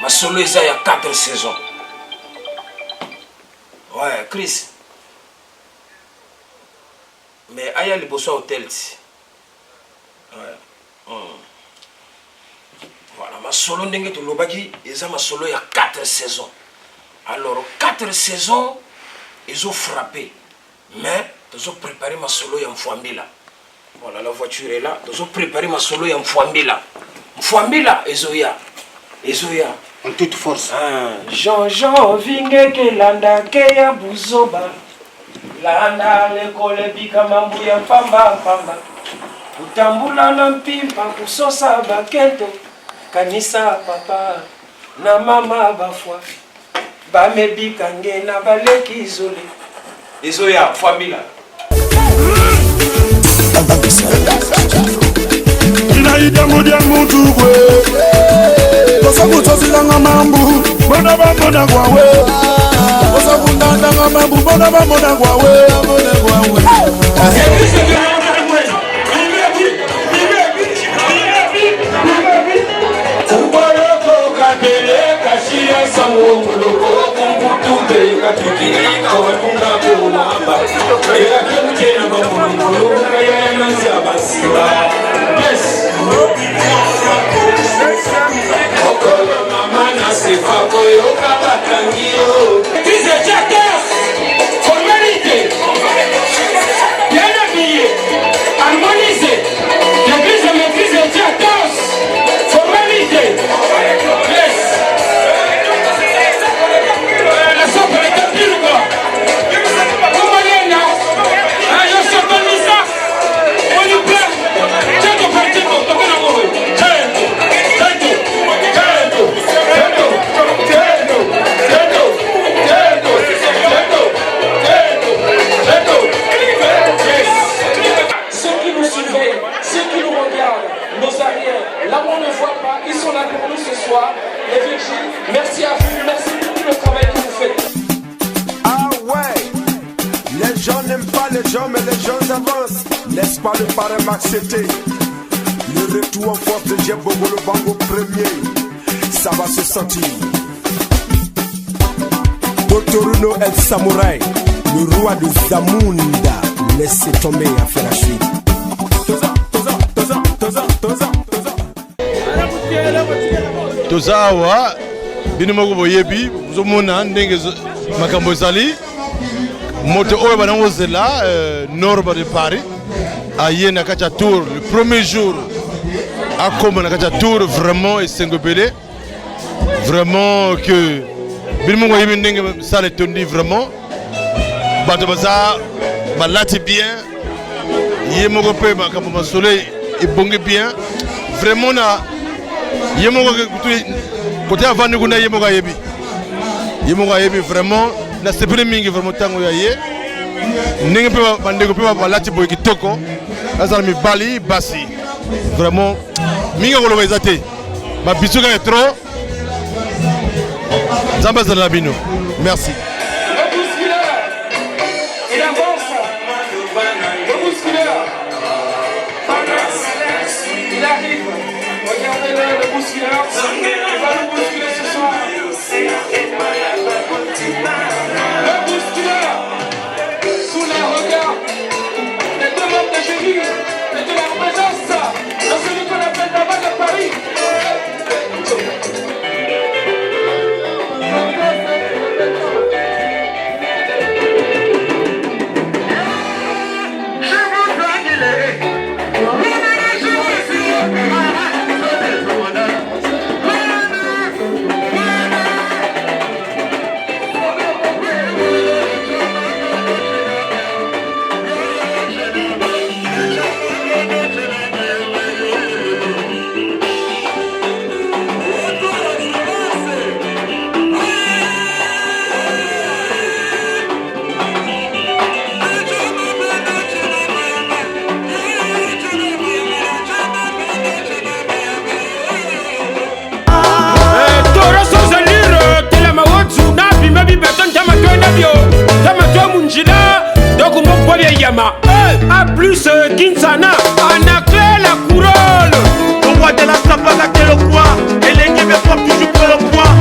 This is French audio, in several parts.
Ma solo il y a 4 saisons. Ouais, Chris. Mais aïe, les bossons hôtel. Ouais. Voilà, ma solo n'est que l'obagi, ils ont ma solo il y a 4 saisons. Alors, 4 saisons, ils ont frappé. Mais, ils ont préparé ma solo il y a un Mfouambila. Voilà, la voiture est là. Ils ont préparé ma solo il y a un Mfouambila. Mfouambila, ils ont ya. Ils ont ya. En toute force. Jean-Jean vinge ke landa ke ya buzoba. Landa lekole bika mambu ya pamba pamba. Utambula na mpimpa kusosa baketo. Kanisa papa na mama bafwa. Bamebika ngena baleki izole. Izoya famila. Inaida mudia mutugwe. Kosa kutozilanga mambu. Bona bamona kwawe. Kosa kundanga mambu. Bona bamona kwawe. Merci à vous, merci pour tout le travail que vous faites. Ah ouais, les gens n'aiment pas les gens, mais les gens avancent. N'est-ce pas le parrain Maxete? Le retour en force de Djebogo le Bango premier, ça va se sentir. Totoruno El Samouraï, le roi de Zamunda, laissez tomber à faire la suite. Tozawa binimoko boyebi zomona ndenge makambo ezali moto oyo banango zela nord de Paris aye na kati ya tour le premier jour akoma na kati ya tour vraiment esengopele vraiment que binimoko yebi ndenge sale tondi vraiment bato baza balati bien ye moko mpe makambo masolo ebongi bien vraiment na ye moko côté avant nous kuna ye moko yebi vraiment na sepele mingi vraiment tango ya ye ndenge pe bandeko pe balati boy kitoko azala mibali basi vraiment mingi koloba ezate ba bisuka ya trop zamba zala bino merci. Il arrive, regardez-le, le bousculeur, il va nous bousculer ce soir. Le bousculeur, sous les regards des deux membres de jury et de la présence de celui qu'on appelle la vague de Paris. A plus Kinsana, Anaclé la couronne. On voit de la sapana que le poids, et les Québécois toujours pour le poids.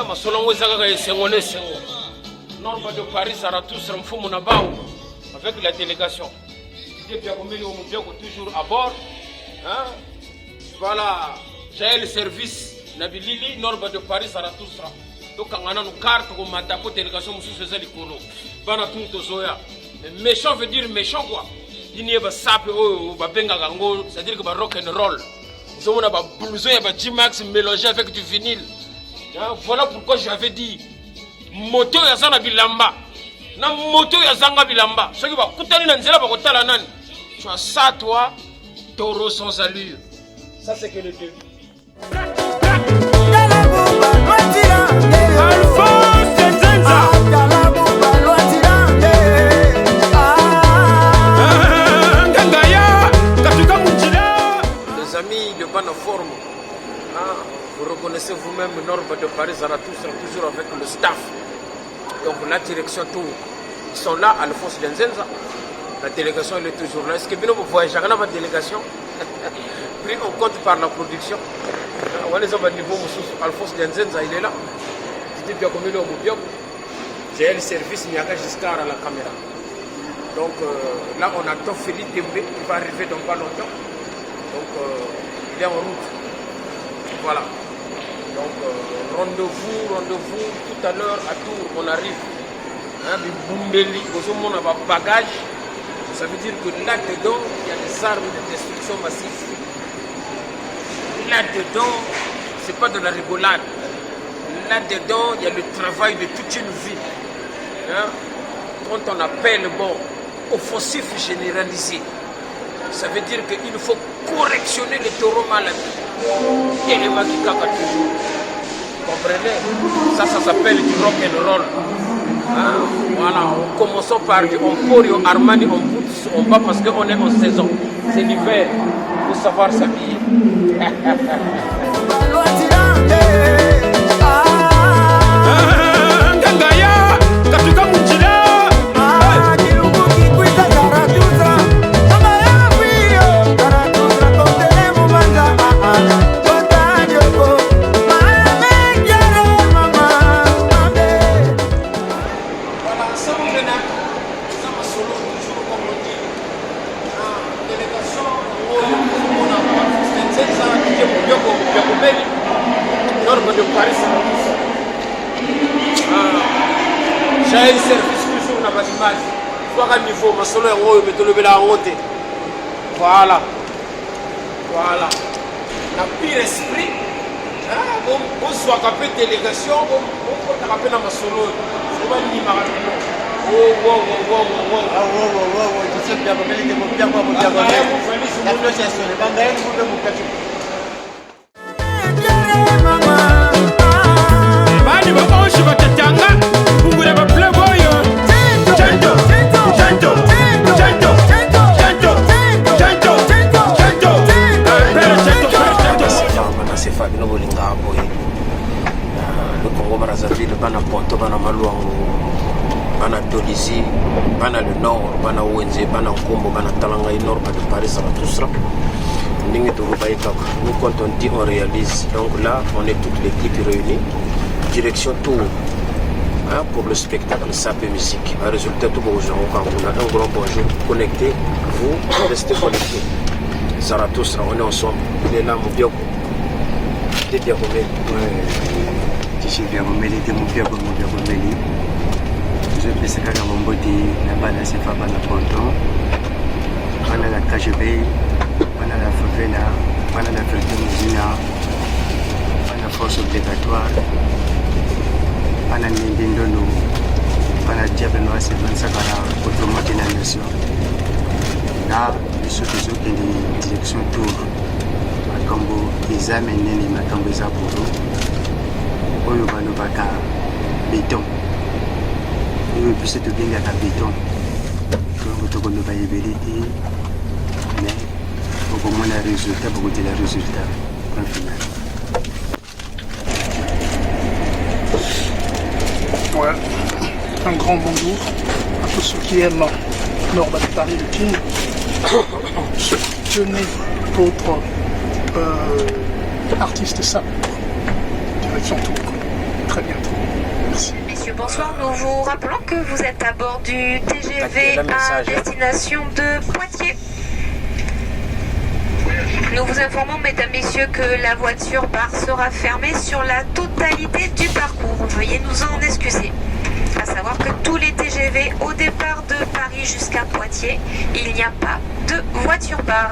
Masolongo ezaka esengo ne sengo. Norba de Paris Zarathustra mfumu na bao avec la délégation. Depuis Akomeli au Moubioko toujours à bord. Voilà, j'ai le service Nabilili Norba de Paris Zarathustra. Donc on a une carte comme matako délégation musu faisait likolo. Bana tout zoya. Méchant veut dire méchant quoi. Il n'y a pas sape ou ba benga gango, c'est-à-dire que ba rock and roll. Ils ont un blouson et un G-Max mélangé avec du vinyle. Voilà pourquoi j'avais dit moto ya zana bilamba. Na moto ya zanga bilamba. Ceux qui va kutani na nzela ba kotala nani. Tu as ça toi, taureau sans allure. Ça c'est que le début. Les amis de bonne forme. Vous reconnaissez vous-même Norba de Paris Zarathustra toujours avec le staff. Donc la direction tout. Ils sont là, Alphonse Denzenza. La délégation elle est toujours là. Est-ce que vous voyez chacun dans votre délégation pris en compte par la production. Alphonse Denzenza il est là. J'ai le service Niaga Giscard à la caméra. Donc là on attend Philippe Dembé qui va arriver dans pas longtemps. Donc il est en route. Voilà. Donc rendez-vous tout à l'heure à Tours, on arrive. Bumbeli, on a un bagage. Ça veut dire que là-dedans, il y a des armes de destruction massive. Là-dedans, c'est pas de la rigolade. Là-dedans, il y a le travail de toute une vie. Quand on appelle offensif généralisé, ça veut dire qu'il faut correctionner les taureaux malades et les makikaka toujours. Comprenez? Ça s'appelle du rock and roll. Voilà, en commençant par du Emporio Armani en boots, on va parce qu'on est en saison. C'est l'hiver, il faut savoir s'habiller. J'ai un service toujours dans ma image. Soit à niveau, ma solo est haut, mais de lever la honte. Voilà. Voilà. La pire esprit. On soit capé délégation, on peut taper dans ma solo. C'est pas ni marabino. Tu sais bien, le Congo Brazzaville, bana Ponto, bana Maluango, bana Dolisie, bana le Nord, bana Wenze, bana Nkombo, bana Talanga et Nord, de Paris Zarathustra. Nous quand on dit on réalise, donc là on est toute l'équipe réunie, direction Tour pour le spectacle SAP Musique. Un résultat tout bonjour, on a un grand bonjour, connecté, vous restez connectés. Zarathustra, on est ensemble, il est là, mon bio. T'es bien gommé. Je suis bien gommé, t'es mon bien gommé. Je vais essayer de mon body, la balle, c'est pas mal de ponton. On a la KGB. On a la favela, on a la fraternité, on a la force obligatoire, on a l'indindolo, on a le diable noir, c'est 25 ans pour promoter la nation. Là, je suis toujours dans la direction Tour. Makambo, ils amènent les Makambo Zaburo. On va nous battre béton. On va plus te bien à béton. Donc, on va y vérité. Mais, pour moi, le résultat, pour goûter le résultat, en final. Ouais. Un grand bonjour à tous ceux qui aiment Norba de Paris le King. Tenez votre artiste SAP, direction Tour. bonsoir. Nous vous rappelons que vous êtes à bord du TGV à destination de Poitiers. Nous vous informons, mesdames, messieurs, que la voiture bar sera fermée sur la totalité du parcours. Veuillez nous en excuser. À savoir que tous les TGV au départ de Paris jusqu'à Poitiers, il n'y a pas de voiture bar.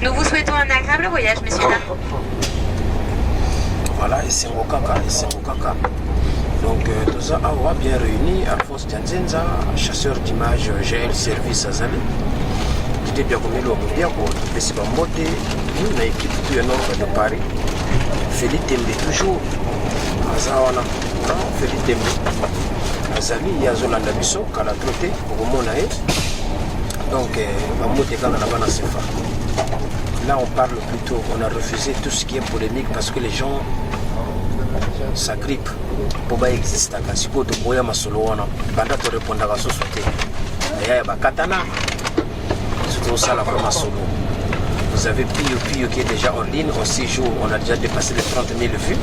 Nous vous souhaitons un agréable voyage, messieurs, dames. Voilà, et c'est Mokaka. Donc, tous awa bien réunis, Alphonse Dianzenza, chasseur d'images GL Service Azali. Qui bien comme le Moudiako, Bessi Bambote, nous, l'équipe du Nord de Paris. Félix Tembe, toujours. Azawana, Félix Tembe. Azali, Yazolanda Bisso, Kala Troté, Romonae. Donc, Bambote Kala Nabana Sefa. Là, on parle plutôt, on a refusé tout ce qui est polémique parce que les gens s'agrippent pour pas exister. Si vous avez un solo, pendant que vous répondez à la société, il y a un katana. C'est ça la forme solo. Vous avez Pio qui est déjà en ligne en 6 jours. On a déjà dépassé les 30 000 vues.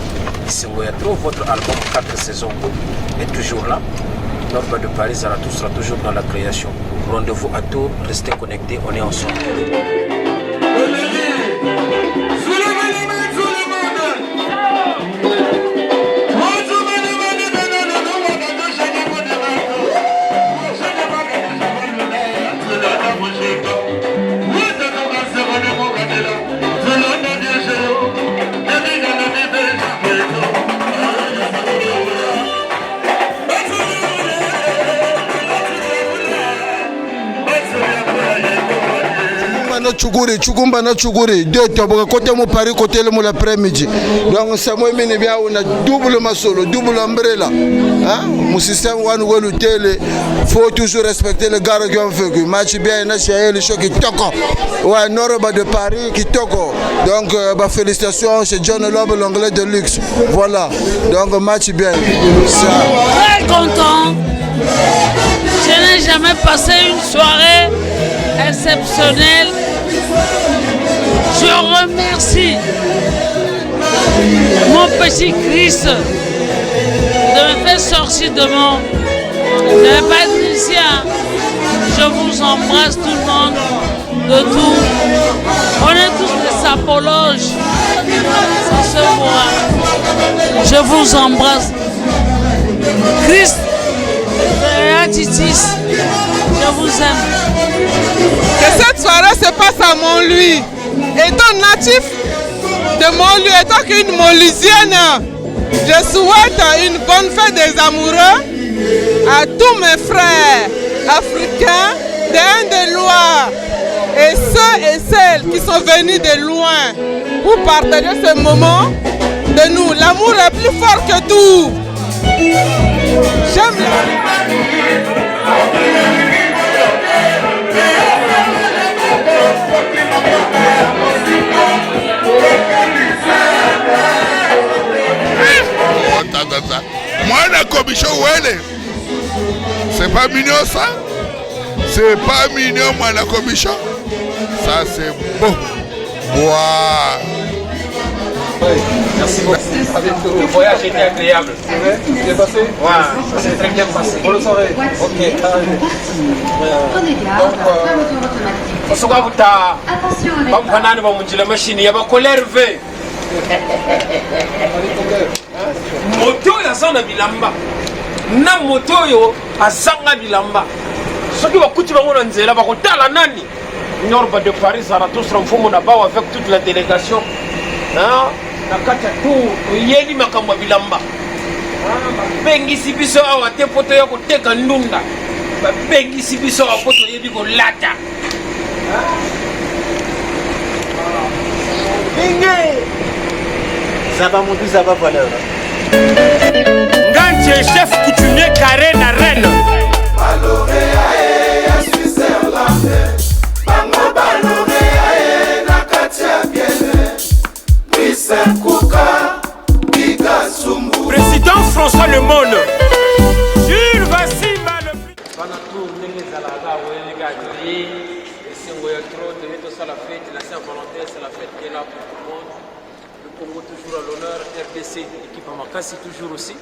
Ici, vous avez trouvé votre album 4 saisons est toujours là. Norba de Paris, Zaratou sera toujours dans la création. Rendez-vous à Tours, restez connectés, on est ensemble. Chukumba na Chuguri, deux tabou côté mon Paris, côté le l'après-midi. Donc ça moi bien on a double masolo, double umbrella. Hein? Mon système one le télé, faut toujours respecter les gars qui ont fait que match bien national le choc qui toko. Ouais, Norba de Paris qui toko. Donc félicitations chez John Lob l'anglais de luxe. Voilà. Donc match bien. Très content. Je n'ai jamais passé une soirée exceptionnelle. Je remercie mon petit Christ de me faire sortir de mon... Je ne vais pas être ici. Je vous embrasse tout le monde, de tout. On est tous des apologes. Ça se voit. Je vous embrasse. Christ, Titis, je vous aime. Que cette soirée se passe à Montlouis. Étant natif de Montlouis, étant qu'une Montluisienne, je souhaite une bonne fête des amoureux à tous mes frères africains de Loire et ceux et celles qui sont venus de loin pour partager ce moment de nous. L'amour est plus fort que tout. J'aime Moi, la commission, c'est pas mignon ça? C'est pas mignon, moi, la commission. Ça, c'est beau. Wow. Merci beaucoup. Le voyage était agréable. C'est vrai? Bien passé? Ouais, ça s'est très bien passé. Bonne soirée. Ok. Donc, moto ya na bilamba na moto yo azanga bilamba soki bakuti bango na nzela bakotala nani Norba de Paris Zarathustra mfumo na bao avec toute la délégation na kati ya tour oyeli makambo ya bilamba babengisi biso awa te poto ya koteka ndunda babengisi biso awa poto oyebi kolata binge ça va monter, ça va valeur. Gantier, chef coutumier carré na reine. Président François Lemoine. Jules Vassimba le plus. C'est la fête qui est là pour tout le monde. Le Congo toujours à l'honneur, RDC, équipe à Makassi toujours aussi.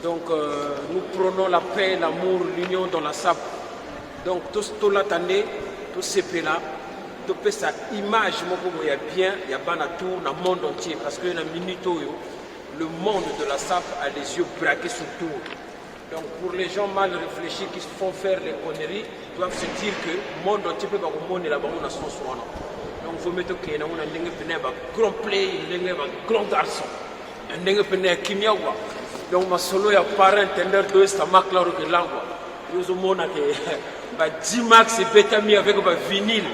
Donc nous prenons la paix, l'amour, l'union dans la SAP. Donc tout l'attendait, tout ce là, tout sa image, il y a bien, il y a bien tout dans le monde entier. Parce que dans la minute, le monde de la SAP a les yeux braqués sur tout. Donc pour les gens mal réfléchis qui se font faire les conneries, doivent se dire que le monde entier peut pas monde là-bas, on a son soin. Donc il faut mettre que nous avons un grand play, un grand garçon. Un kimia. Donc ma solo ya parent entender de esta makla ro que langua. Nous avons un G-Max et Betami avec un vinyle.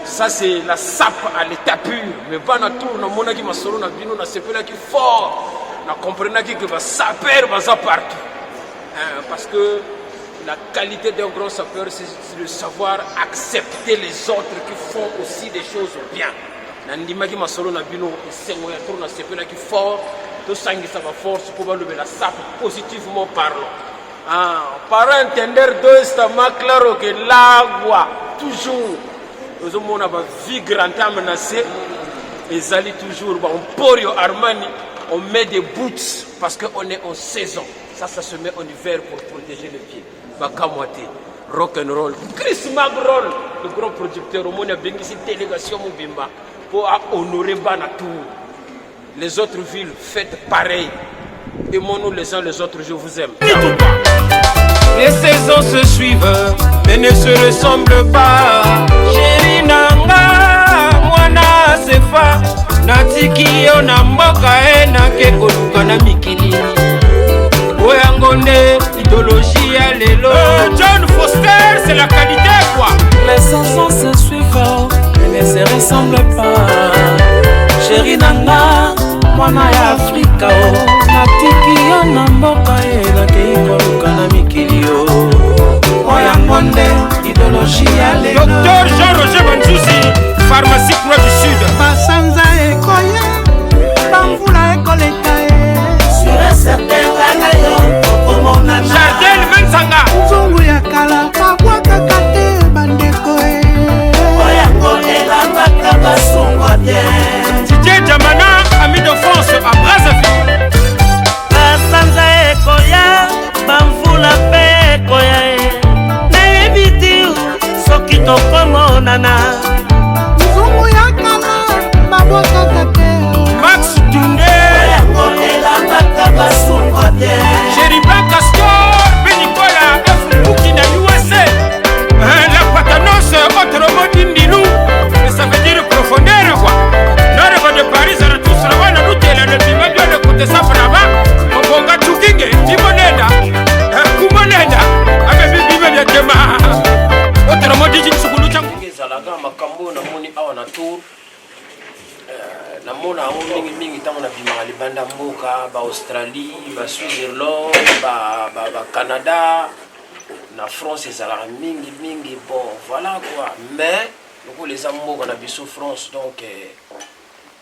Ça c'est la SAP à l'état pur. Mais pas na tour na mona qui ma solo na vino na sepela qui fort. Na comprendre que va saper va ça partout. Parce que la qualité d'un grand sapeur, c'est de savoir accepter les autres qui font aussi des choses bien. Nandima qui ma solo na vino c'est moi tour na sepela qui fort. Tout ça qui ça va force pour lever la SAP positivement parlant. Par entender de esta claro que l'agua toujours nous avons une vie grande menacée et Zali toujours on porio Armani on met des boots parce qu'on est en saison ça se met en hiver pour protéger les pieds Bakamote rock and roll Chris Magrol le grand producteur au monde a bien ici délégation Mubimba pour honorer Banatou les autres villes faites pareil aimons-nous les uns les autres je vous aime. Les saisons se suivent, mais ne se ressemblent pas. Chéri nanga, mwana sefa. Natiki yo na mboka na ke koluka na mikili. Oyangonde, idéologie ya lelo. John Foster, c'est la qualité quoi. Les saisons se suivent, mais ne se ressemblent pas. Chéri nanga, mwana ya Afrika. Natiki yo na mboka na ke koluka na mikili. Docteur Jean-Roger Banjouzi, pharmacie Croix du Sud. Basanza ekoye, bamvula ekoleka sur certain kalayo, Jardel Mensanga. Nzungu ya kala babwakaka te bandeko oyango elambaka basungwa bien. Didier Diamana, ami de France à Brazzaville. Basanza ekoya, bamvula pe ekoya soki tokomonana nzungu ya kala babwakaka te Max Tunde oyango elambaka basungwa te Jeriba Castor Benicola F. na USA la Patanos autrement d'Indilou et ça veut dire profondeur quoi Nord de Paris ça tous la wana lutela le bima de le côté ça brava Mbonga Tukinge Timonenda Kumonenda avec bima de demain autrement dit ezalaka makambo namoni awa na tour namona yango mingi ntango nabimaka libanda mboka baaustralie baswitzerland bacanada na france ezalaka mingi bon voilà quoi mais lokola eza mboka na biso france donc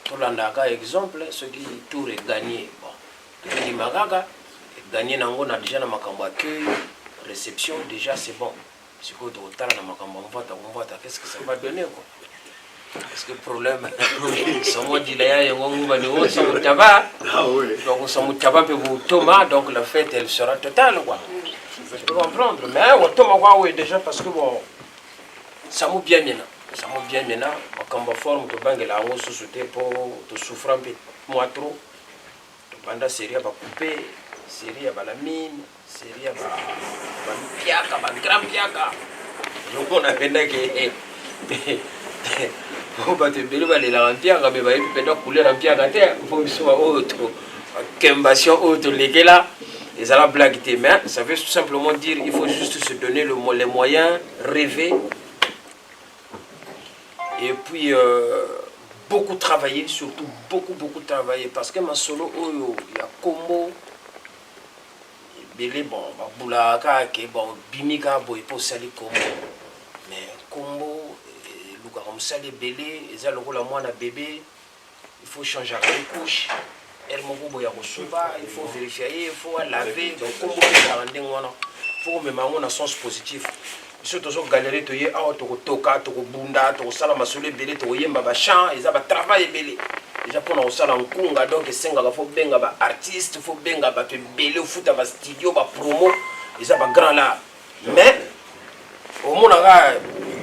tolandaka exemple soki tour egagné bon tokendima kaka egagné nango na déjà na makambo accueil réception déjà c'est bon. Si vous avez un makambo, qu'est-ce que ça va donner quoi? Parce que le problème, c'est moi qui l'ai donc Thomas, donc la fête elle sera totale quoi. Je peux comprendre, mais Thomas oui déjà parce que bon, ça m'a bien maintenant, makambo forme de banque la on se sauter pour te souffrir un peu moi trop. Pendant série va couper, série va la mine. Série à piaka, grand piaka. Donc on a fait que on va te bénir la piaka, mais va y avoir couler la piaka terre. Faut que soit autre, qu'embassion autre les là. Et ça la blague mais ça veut tout simplement dire il faut juste se donner les moyens, rêver et puis beaucoup travailler, surtout beaucoup travailler parce que ma solo il y a combo. Belé bon boulaka ke bon bimika boy pour sali combo mais combo luka comme sali belé eza lokola mwana bébé il faut changer les couches elle moko boya ko suba il faut vérifier il faut laver donc combo la rendre ngona faut même on sens positif surtout zo galérer to ye awa to toka to bunda to sala masole belé to yemba ba champ eza ba travail belé déjà pour nous ça l'enkunga donc senga faut benga ba artiste faut benga ba belé futa ba studio ba promo ils ba grand là mais au monde là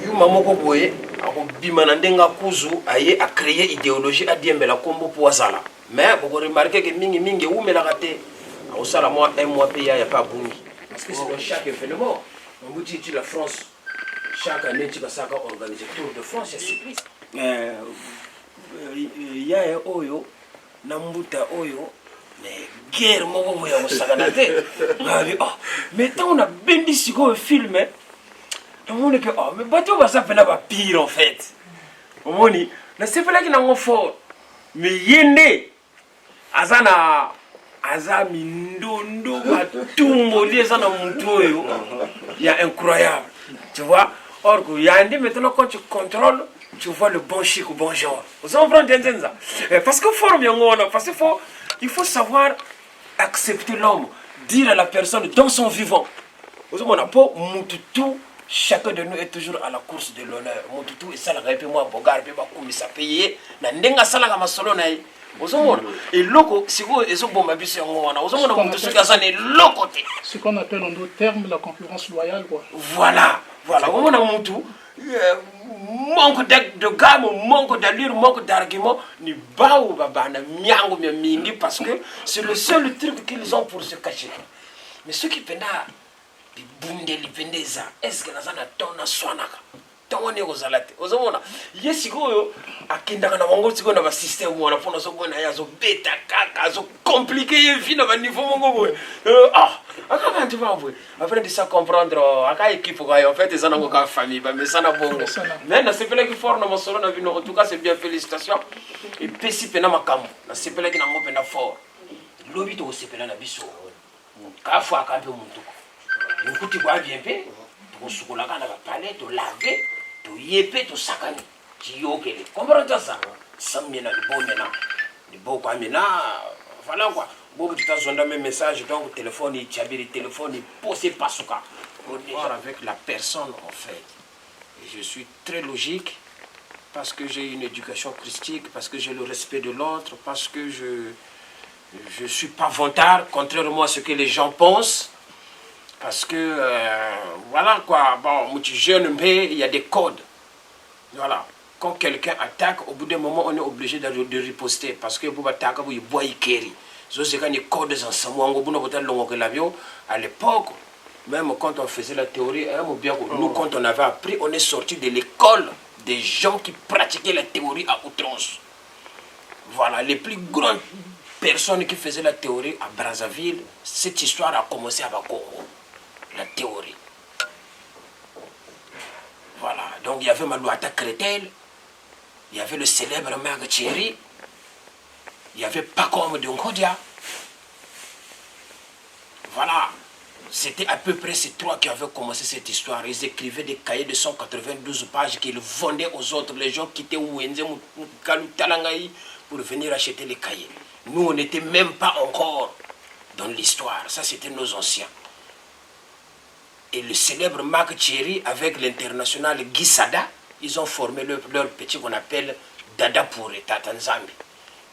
yuma moko boye ako bimana ndenga kuzu aye a créer idéologie a diembela kombo pour azala mais vous remarquez que mingi oumela raté au sala moi un mois payé y a pas bungi parce que c'est dans chaque événement on vous dit la France chaque année tu vas ça organiser Tour de France c'est cycliste ya oyo na mbuta oyo mais guerre moko boya osakana te mais tant on a bendi siko film on est que mais bateau va ça pena ba pire en fait omoni na c'est pas là qui n'a fort mais yende azana azami ndondo batumbo liezana mutu oyo ya incroyable tu vois or que yandi maintenant quand tu contrôles tu vois le bon chic ou bon genre. Vous comprenez ça? Parce que il faut savoir accepter l'homme, dire à la personne dans son vivant. Vous savez, tout, chacun de nous est toujours à la course de l'honneur. Tout est ça, moi, bogar, ça payer. Nandenga sala kama solo na yi. Vous savez, et loco, si vous êtes bon, ma bise on a. Vous savez, ce qu'on appelle en d'autres termes la concurrence loyale, quoi. Voilà. On a mon tout. Manque de gamme, manque d'allure, manque d'argument, ni baou babana, miango mingi, parce que c'est le seul truc qu'ils ont pour se cacher. Mais ceux qui pendent des bunde, les pendeza, est-ce que nous avons ton aswanaka? Ton est aux alates. Aux hommes, yes, go à Kindana, on go na système où on a fait nos ya zo bêta, caca, zo compliqué, vite à niveau mongo. Quand tu vas envoyer, après de ça comprendre, à quelle équipe en fait, ils ont une famille, mais ça n'a pas bon. Mais c'est pas qu'il faut dans mon salon, en tout cas, c'est bien, félicitations. Et puis, si tu as un camp, c'est pas qu'il y a un peu fort. L'objet aussi, c'est un abisso. Quand faut un peu mon tout. Du coup, tu vois bien, tu se colles dans la palette, tu laves, tu yépes, tu sacanes. Tu yoke. Comprends ça? Ça me mène à le bon maintenant. Le bon quoi maintenant, voilà quoi. Beaucoup de temps, on a mes messages, donc téléphone, il le téléphone, il pose pas ce cas. Pour voir avec la personne, en fait. Et je suis très logique, parce que j'ai une éducation christique, parce que j'ai le respect de l'autre, parce que je ne suis pas vantard, contrairement à ce que les gens pensent. Parce que, voilà quoi, bon, moi, je suis jeune, mais il y a des codes. Voilà. Quand quelqu'un attaque, au bout d'un moment, on est obligé de riposter, parce que pour attaquer, il boit, il kéri. À l'époque, même quand on faisait la théorie, nous quand on avait appris, on est sorti de l'école des gens qui pratiquaient la théorie à outrance. Voilà, les plus grandes personnes qui faisaient la théorie à Brazzaville, cette histoire a commencé à Bakongo, la théorie. Voilà, donc il y avait Malouata Crétel, il y avait le célèbre Maître Thierry, il y avait Pacom de Nkodia. Voilà. C'était à peu près ces trois qui avaient commencé cette histoire. Ils écrivaient des cahiers de 192 pages qu'ils vendaient aux autres. Les gens quittaient Ouenze, Talangaï pour venir acheter les cahiers. Nous, on n'était même pas encore dans l'histoire. Ça, c'était nos anciens. Et le célèbre Marc Thierry avec l'international Guy Sada, ils ont formé leur petit qu'on appelle Dada Pouré, Tatanzambi.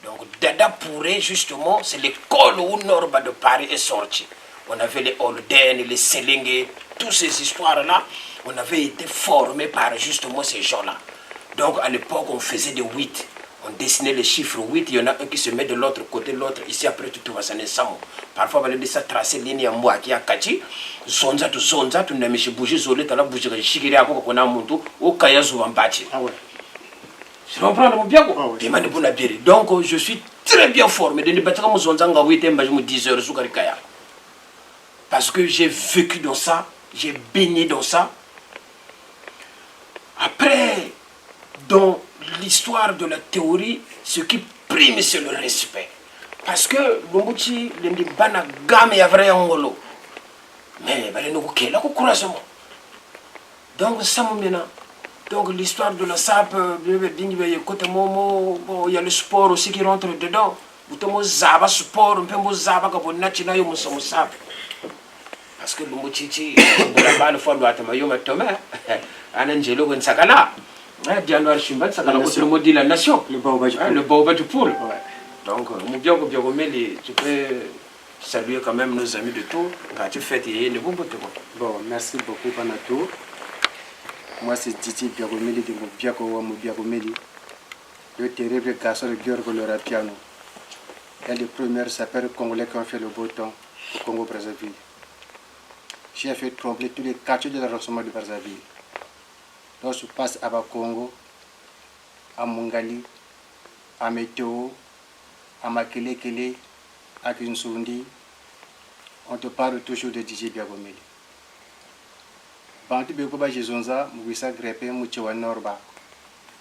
Donc Dada Pouré, justement, c'est l'école où Norba de Paris est sorti. On avait les Holden, les Selingue, toutes ces histoires-là, on avait été formés par justement ces gens-là. Donc à l'époque, on faisait des 8. On dessinait les chiffres 8, il y en a un qui se met de l'autre côté, l'autre ici, après tout va s'en ensemble. Parfois, on va laisser tracer ligne en moi qui a Kati, Zonza, tu n'as pas bougé, Zolé, tu as bougé, Chigiri, à quoi on a monté, au Kayazu en bâti. Je comprends bien. Donc, je suis très bien formé. Parce que j'ai vécu dans ça, j'ai baigné dans ça. Après, dans l'histoire de la théorie, ce qui prime, c'est le respect. Parce que l'Ombuchi, l'Indibana, Game, Yavre, Angolo. Mais, il y a couragement. Donc, ça me mène. Donc l'histoire de la SAP, il y a le sport aussi qui rentre dedans. Sport, parce que le mochichi, la balle fois le Atamayo Matome, un angelo en Sakala. January Chimbat, ça a le mot de la nation. Le baobab du pôle. Donc, tu peux saluer quand même nos amis de Tours. Tu fais Bon, merci beaucoup, Panato. Moi, c'est Titi Biagomeli de Biagomeli. Le terrible garçon de Giorgio Lorapiano. Et les premiers sapeurs congolais qui ont fait le beau temps au Congo-Brazzaville. J'ai fait trembler tous les quartiers de l'arrondissement de Brazzaville. Donc, je passe à Bakongo, à Mongali, à Météo, à Makelekele, à Kinsundi. On te parle toujours de DJ Biagomeli. Bantu Bekoba Jezonza, Mouissa Grepe, Mouchewa Norba.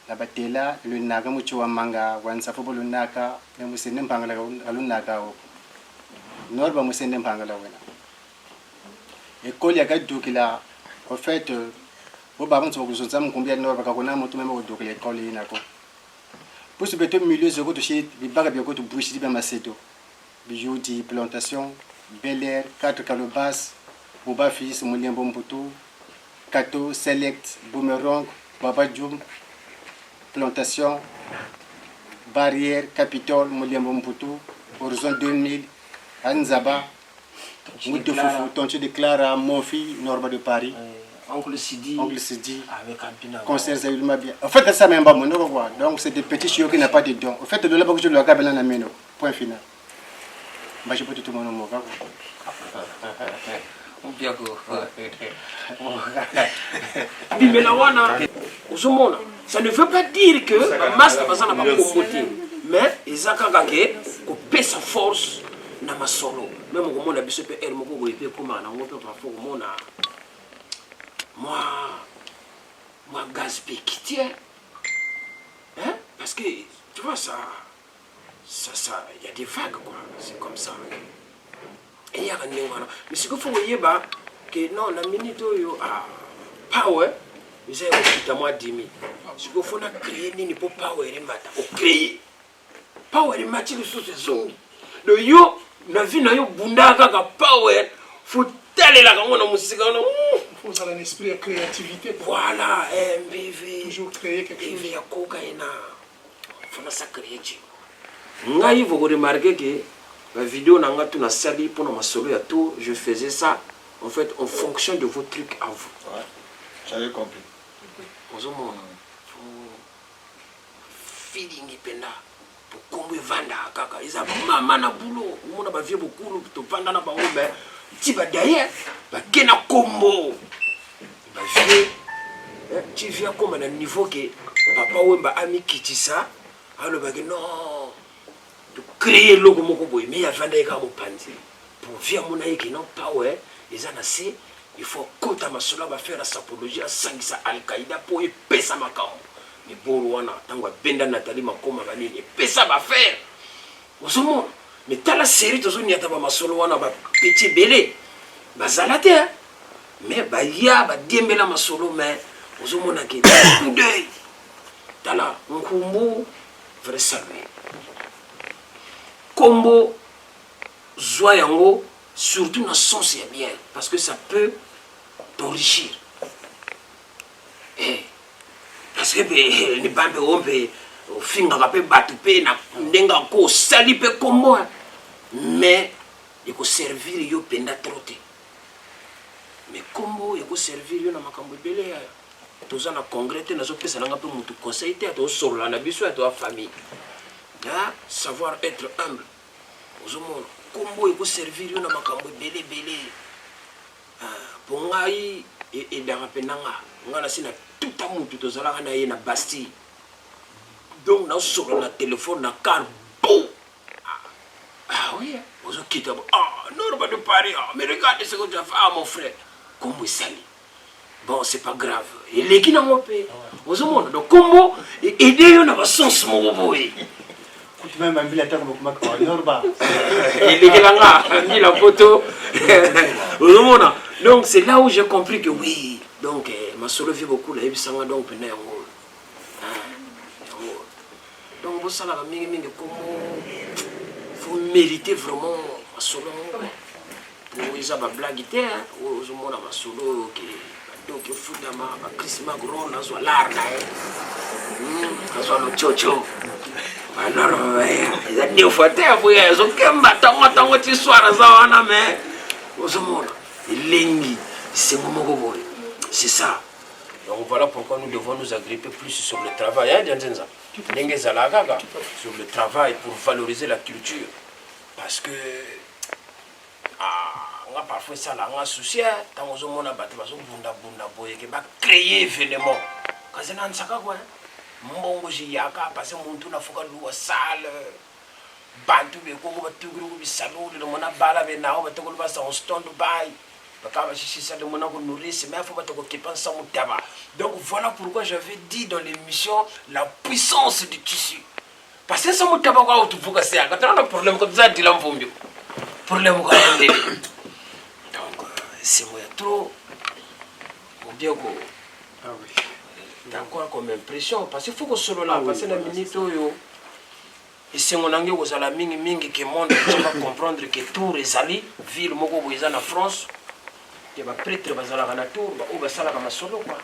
La batela, le naga Mouchewa Manga, Wansafobo le Naka, et Moussene Pangala, Alunaga. Norba Moussene Pangala. Et quand il y a Doukila, en fait, au baron de Zozam, combien de Norba, qu'on a monté même au Doukila, quand il y a pour ce petit milieu, je vais toucher les barres de Bouchi de Macedo. Bijou de plantation, Bel Air, 4 calobas, Boba Fils, Moulin Bompoto, Kato, Select, Boomerang, Baba Djoum, Plantation, Barrière, Capitole, Moulin Bompoto, Horizon 2000, Anzaba, Moutou Foufou, Tontu de Clara, Mofi, Norba de Paris. Oncle Sidi, concert Zayulma bien. En fait, ça même pas mon revoir. Donc, c'est des petits chiots qui n'ont pas de dons. En fait, de là-bas, je le regarde dans la main. Point final. Bah, je peux tout le monde au ça ne veut pas dire que Master Bazana va compoter, mais ils ont coupé sa force dans ma solo. Même au moment où je peux être mon goût, comment on peut pas faire moi Gaspé qui tient, hein, parce que tu vois ça, il y a des vagues quoi, c'est comme ça. Et il y a un niveau, mais ce qu'il faut voir bah que non la minute yo power, ils ont quitté moi 10 000. Ce qu'il faut créer ni pour power et mata, au créer power et mata le sous saison. Le yo na vie na yo bunda kaka power, faut telle la comme on a musique il faut avoir un esprit de créativité. Voilà, MBV. Toujours créer quelque chose. Il y a cocaïna. Il faut ça créer. Il faut remarquer que la vidéo n'a pas sali pour ma solo à tout. Je faisais ça en fait en fonction de vos trucs à vous. Ouais, j'avais compris. Aux hommes, feeling ipenda. Pour qu'on venda kaka. Ils ont maman na boulot. On a vieux beaucoup pour vendre na bango mais tu vas derrière, tu vas combo. Tu viens comme à un niveau que papa ou un ami qui dit ça, alors non, de créer le logo mais il y a des gens qui pour vivre mon aïe qui n'ont pas ouais, ils en assez, il faut que ma sola va faire la sapologie à Sangisa Al-Qaïda pour épaisser sa macam. Mais bon, on a tant que Benda Nathalie Makoma va dire épaisser ça va faire. Au monde. Mais dans la série, tu as dit ma solo on a petit belé, bazalate. Mais il y a des gens qui solo mais aux hommes qui coup d'œil. Tala, un combo vrai saluer. Combo joyango surtout dans le sens c'est bien parce que ça peut t'enrichir. Parce que les bambes on peut finir à peu battre na ndenga ko sali pe combo mais il faut servir yo penda trotter. Mais comment il faut servir na makambo belé tous en congrès na zo pesa nga pe mutu conseil te to solo na biso to famille ya savoir être humble aux hommes comment il faut servir na makambo belé pour ngai et dans penanga ngana sina tout à mutu to zala na ye na Bastille donc na solo na téléphone na car bon ah oui aux autres qui Norba de Paris mais regardez ce que tu as fait mon frère. Comme sali. Bon, c'est pas grave. Et les qui n'ont pas payé. Aux hommes, donc comment aider on a pas sens mon boy. Tu m'as même vu la terre beaucoup macro. Norba. Et les gars mis la photo. Aux hommes, donc c'est là où j'ai compris que oui. Donc ma solo vit beaucoup là, il s'en donc penait en haut. Donc vous savez la mingi comment faut mériter vraiment ma solo. Pour ils ont blaguité aux hommes ma solo qui donc fundama bakrisma gro nazwa larna nazwa lochocho alors ya ndio fatea boya zo kemba tongo tiswara za wana me ozomona elengi sengomoko boy c'est ça. Donc voilà pourquoi nous devons nous agripper plus sur le travail sur le travail pour valoriser la culture parce que on a parfois ça là on a souci tant aux hommes on a battu baso bunda boye que va créer événement quand c'est dans ça quoi mbongo jiyaka parce que muntu na foka luwa sale bantu be ko batuguru bi salulu le mona bala be nawo batugulu ba sa on stand by bakaba shishisa le mona ko nourrir mais faut batoko kepansa mutaba. Donc voilà pourquoi j'avais dit dans l'émission la puissance du tissu parce que ça mutaba kwa utuvuka c'est quand on a problème comme ça dit l'envombi problème quoi donc c'est moi trop on dit ko ah oui d'accord comme impression parce qu'il faut que solo là passer la minute yo et c'est mon angle aux ala mingi que monde va comprendre que tout rezali ville moko boiza na France que va prêtre bazala na tour ba ou sala comme solo quoi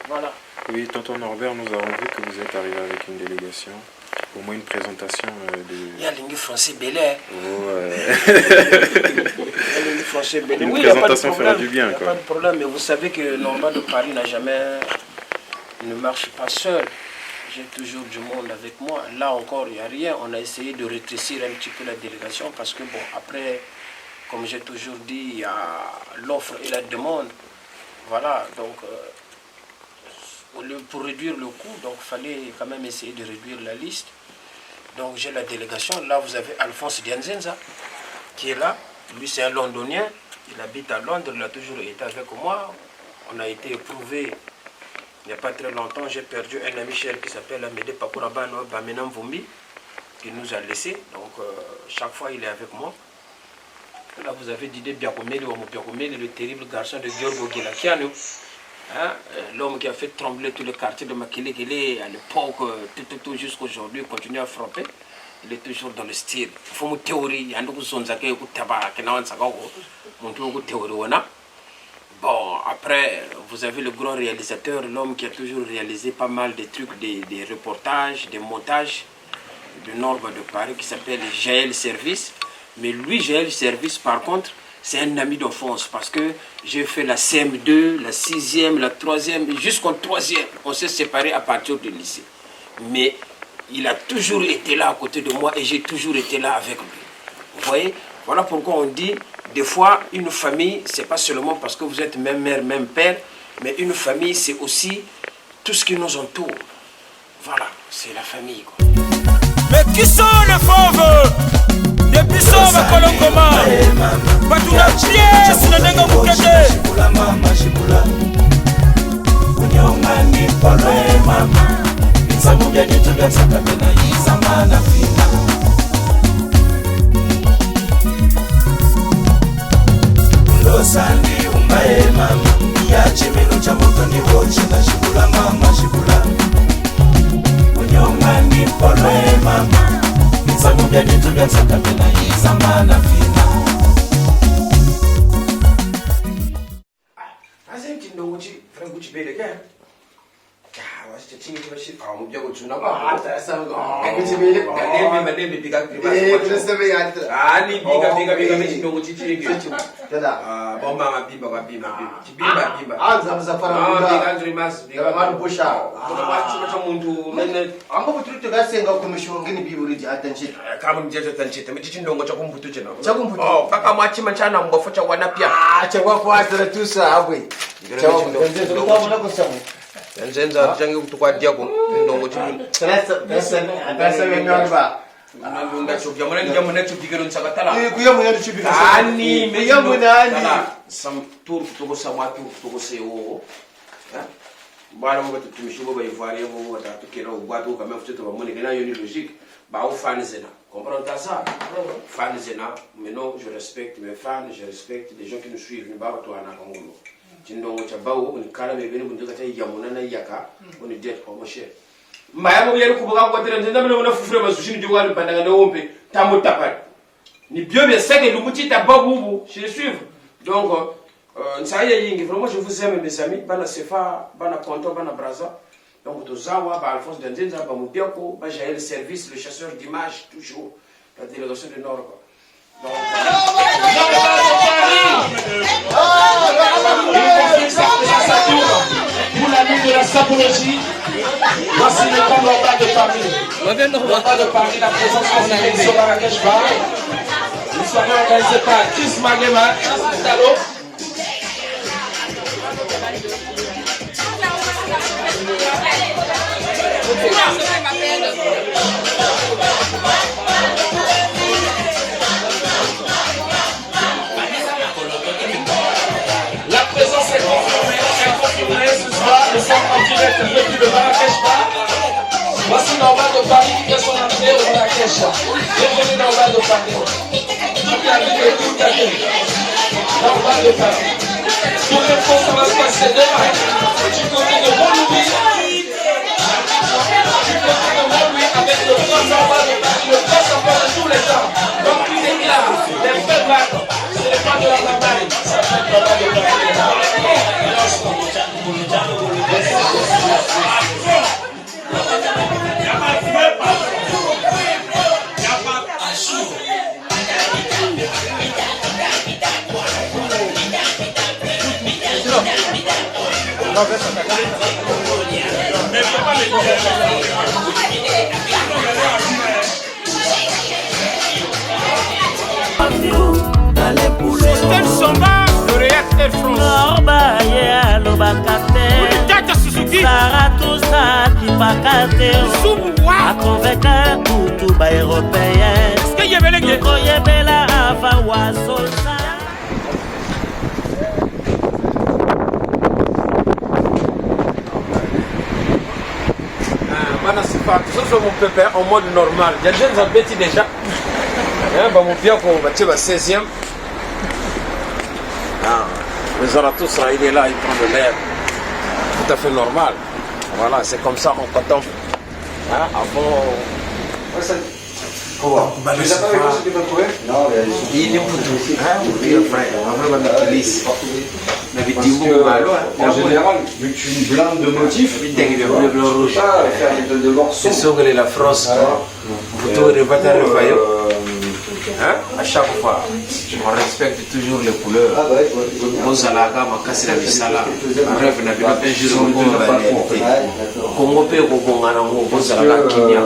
voilà. Oui, tonton Norbert, nous avons vu que vous êtes arrivé avec une délégation. Au moins une présentation de... Il y a l'ingé français belé. Français belé. Une présentation fera du bien. Il n'y a pas de problème, mais vous savez que Normand de Paris ne marche pas seul. J'ai toujours du monde avec moi. Là encore, il n'y a rien. On a essayé de rétrécir un petit peu la délégation parce que, bon, après, comme j'ai toujours dit, il y a l'offre et la demande. Voilà, donc... pour réduire le coût, donc il fallait quand même essayer de réduire la liste. Donc j'ai la délégation. Là, vous avez Alphonse Dianzenza qui est là. Lui, c'est un Londonien. Il habite à Londres. Il a toujours été avec moi. On a été éprouvé il n'y a pas très longtemps. J'ai perdu un ami cher qui s'appelle Amédée Pakourabano Bamenam Vombi, qui nous a laissés. Donc chaque fois, il est avec moi. Là, vous avez Didier Biakomeli, le terrible garçon de Giorgo Gilakiano. Hein, l'homme qui a fait trembler tout le quartier de Makele à l'époque, tout jusqu'à aujourd'hui, continue à frapper. Il est toujours dans le style. Il faut une théorie. Bon, après, vous avez le grand réalisateur, l'homme qui a toujours réalisé pas mal de trucs, des reportages, des montages du nord de Paris, qui s'appelle Jaël Service. Mais lui, Jaël Service, par contre, c'est un ami d'enfance parce que j'ai fait la CM2, la 6e, la 3e, jusqu'en 3e. On s'est séparés à partir du lycée. Mais il a toujours été là à côté de moi et j'ai toujours été là avec lui. Vous voyez? Voilà pourquoi on dit, des fois, une famille, c'est pas seulement parce que vous êtes même mère, même père, mais une famille, c'est aussi tout ce qui nous entoure. Voilà, c'est la famille, quoi. Mais qui sont les fauves? Depuis ça, va Kolongoma. Batuna pièce, ne denga mukete. Shibula mama, shibula. Unyonga ni pole mama. Isa mubya jitu bya sakate na isa mana fina. Undo sandi umbaye mama. Ya chimino cha moto ni wochi na shibula mama, shibula. Unyonga ni pole mama. Samubya jitu bya sakate na isa mana fina. Azenti ndongochi franguchi beleke. Chingi kibashi mubya kuchuna sasa ngakutibele madembe bika kusebe yatra bika mechi ndongochi chingi dada bomba mabimba kwa bimba bimba anza msafara bika ndri mas bika manu busha kwa cha muntu nene amba buturuto gasenga kumisho ngini bibuliji atanchi kama mjeje tanchita mechi ndongo cha kumbutu chena paka mwachi manchana mbofo cha wana pia cha kwa kwa tusa abwe cha kwa kwa kusamu Nzenza jange kutukwadia ko ndongo chini sasa wenyomba anandunga chobya mwana njamuna chobigero nsakatala kuya mwana chobigero ani meya mwana sam tour to sa watu to seo bwana mo batu tumishugo ba ivoire bo bata tukera ubwato kama futeto ba mone kana yoni logique ba au fan zena comprendre ça fan zena maintenant je respecte mes fans, je respecte les gens qui nous suivent ni ba to ana kongo Chindongo cha bawo ni kala bebeni bunduka ta yamuna na yaka on est dead comme cher mbaya mo yeri kubuka ko tere nzenda mena fufure masushini jogalo bandanga ne wompe tambo tapal ni bio be seke lumuti ta babubu je suis donc Vraiment, je vous aime, mes amis. Bana Sefa, Bana Ponto, Bana Braza. Donc, Tozawa, Alphonse Denzenza, Bamoubiako, Jaël le service, le chasseur d'images, toujours. La délégation du Nord. Donc, pour la nuit de la sapologie, voici le camp Normal de Paris. Normal de Paris, la présence officielle sur Marrakech Bar. Une soirée organisée par Chris Magema, Talo. La présence est confirmée ce soir, nous sommes en direct depuis le Marrakech Bar. Voici Normal de Paris qui fait son entrée au Marrakech. Bienvenue Normal de Paris. Toute la ville et toute la ville. Normal de Paris. Tout le monde, ça va se passer demain. Du côté de Montlouis. Du côté de Montlouis avec le grand Normal de Paris, le grand sympa de tous les temps. Donc il est là, les feux c'est les pas de la Normandie. Ça fait Normal de Paris. Tel Somba, lauréat Air France. Tata Suzuki. Est-ce qu'il y avait les Bana Sefa, ce sont mon pépère en mode normal. Il y a des jeunes embêtés déjà. Mon bien qu'on va tirer 16e. Le Zarathustra, il est là, il prend de l'air. Tout à fait normal. Voilà, c'est comme ça, on contemple. Avant. Tu les as pas avec toi, c'était pas trouvé? Non, mais il est en général, vu que tu es une blinde de motifs, tu peux pas faire de morceaux. C'est la France. À chaque fois, on respecte toujours les couleurs. Bozalaka, Makassi la Bissala, rêve n'a pas un jour au Congo Pé, au Congo, Bozalaka, Kenya.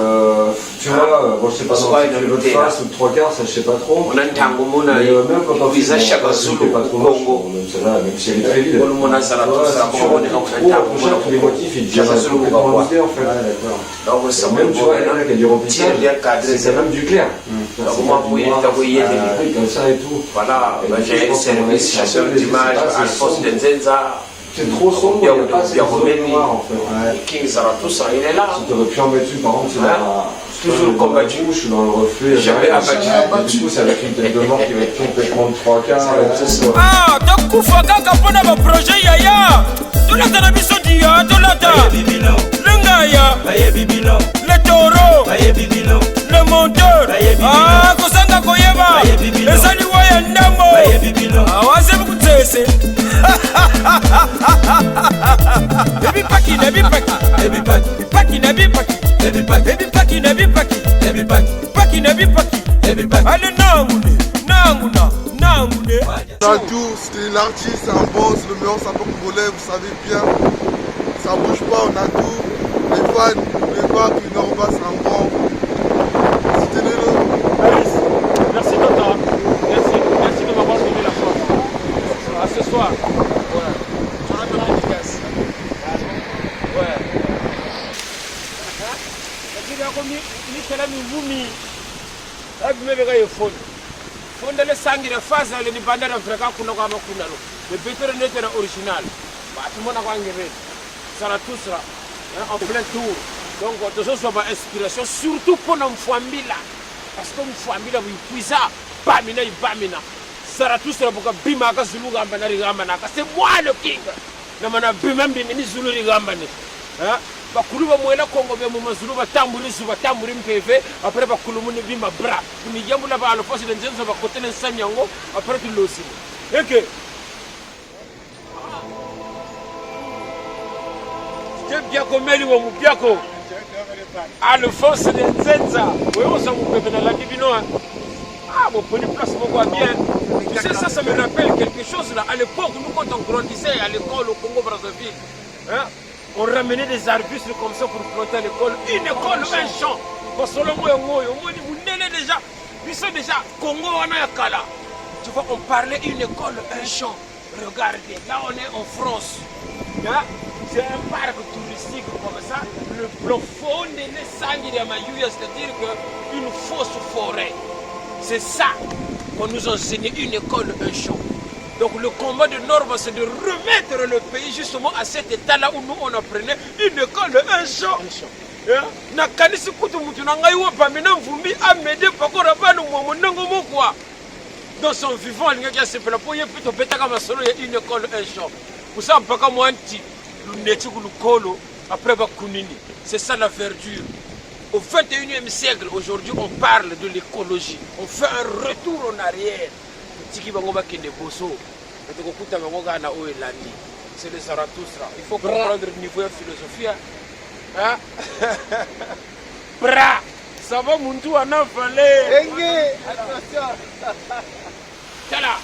Tu vois, bon, je sais pas si tu veux faire ou trois quarts, ça je sais pas trop. On a un tango, on a un visage chaque jour au Congo. Même si elle est très vide. On a tous les motifs, ils disent complètement en fait. Donc, c'est même, tu vois, il y en a qui a du remplissage, c'est même du clair. Comme ça et tout. Voilà, j'ai un service chasseur d'images, Alphonse Denzenza. C'est trop sombre, il n'y a pas de noir en fait. King Zarathustra, il est là. Si tu aurais pu en mettre une, par exemple, c'est toujours combattu. Je suis dans le reflet. Jamais abattu. Du coup, c'est avec une tête de mort qui va être complètement de trois quarts. Ah, Takufa Kaka Pona, mon projet Yaya. Tout le temps, biso dia, tout le temps. Le Ngaya, le taureau, le monteur. Ah, Kosanga Koyeba, le Saliwaya Ndamo. Ah, Wazé Boutese. Baby Paki, Baby Paki, Baby Paki, Paki, Baby Paki, Baby Paki, Baby Paki, Baby Paki, Baby Paki, Paki, Baby Paki, Baby Paki. Allez, Nangoune, Nangouna, Nangoune. Nadou, c'était l'artiste, c'est un boss, le meilleur sapeur congolais, vous savez bien. Ça bouge pas, on a tout. Les fans, qui Norba, c'est un grand. C'était le. Alice, merci Tata. Merci de m'avoir donné la fois. À ce soir. Ouais. Tu as de la dédicace. Ouais. Lakini yako nikela mivumi. Abimebeka yefoni. Fonda le sangira faza le nibanda na freka kuna kwa makuna lo. Le betere netera original. Ba tumona kwa ngere. Zarathustra en plein tour. Donc tout ça va inspiration surtout pour nos familles. Parce que nos familles vous puisa bamina ibamina. Zarathustra boka bima ka zulu gamba na rigamba na ka c'est moi le king. Na mana bima mbini zulu rigamba ni. Hein? Bakulu ba mwela Kongo be mu mazulu batambuli zuba tambuli mpeve après bakulu mu ni bima bra. Ni jambo la ba Alphonse Denzenza ba kotene sanyango après tu losimo. Et que Biako Meli wa Mubiako. Alphonse de Nzenza. Oui, on s'en va dans la Divinoa. Ah, bon, prenez place pour voir bien. Tu sais, ça me rappelle quelque chose là. À l'époque, nous, quand on grandissait à l'école au Congo-Brazzaville, hein, on ramenait des arbustes comme ça pour planter à l'école. Une école, un champ. Parce que vous n'êtes déjà. Ils sont déjà Congo, on a Kala. Tu vois, on parlait une école, un champ. Regardez, là on est en France. Hein? C'est un parc touristique comme ça. Le profond de l'Essangiria, c'est-à-dire qu'une fausse forêt. C'est ça qu'on nous enseignait, une école, un champ. Donc le combat de Norba, c'est de remettre le pays justement à cet état-là où nous on apprenait une école, un champ. Na kanisi kutu mutu na ngai wa pamina mvumbi amede pakora banu mwamonango mokwa. Dans son vivant, il y a ce pour y plutôt betaka masolo ya une école un champ. Pour ça mpaka mwanti luneti kulukolo après bakunini. C'est ça la verdure. Au 21e siècle, aujourd'hui, on parle de l'écologie. On fait un retour en arrière. C'est le Zarathustra. Il faut comprendre le niveau de philosophie. Hein? Bra! Ça va, Muntu, en envalé. Attention. Tala.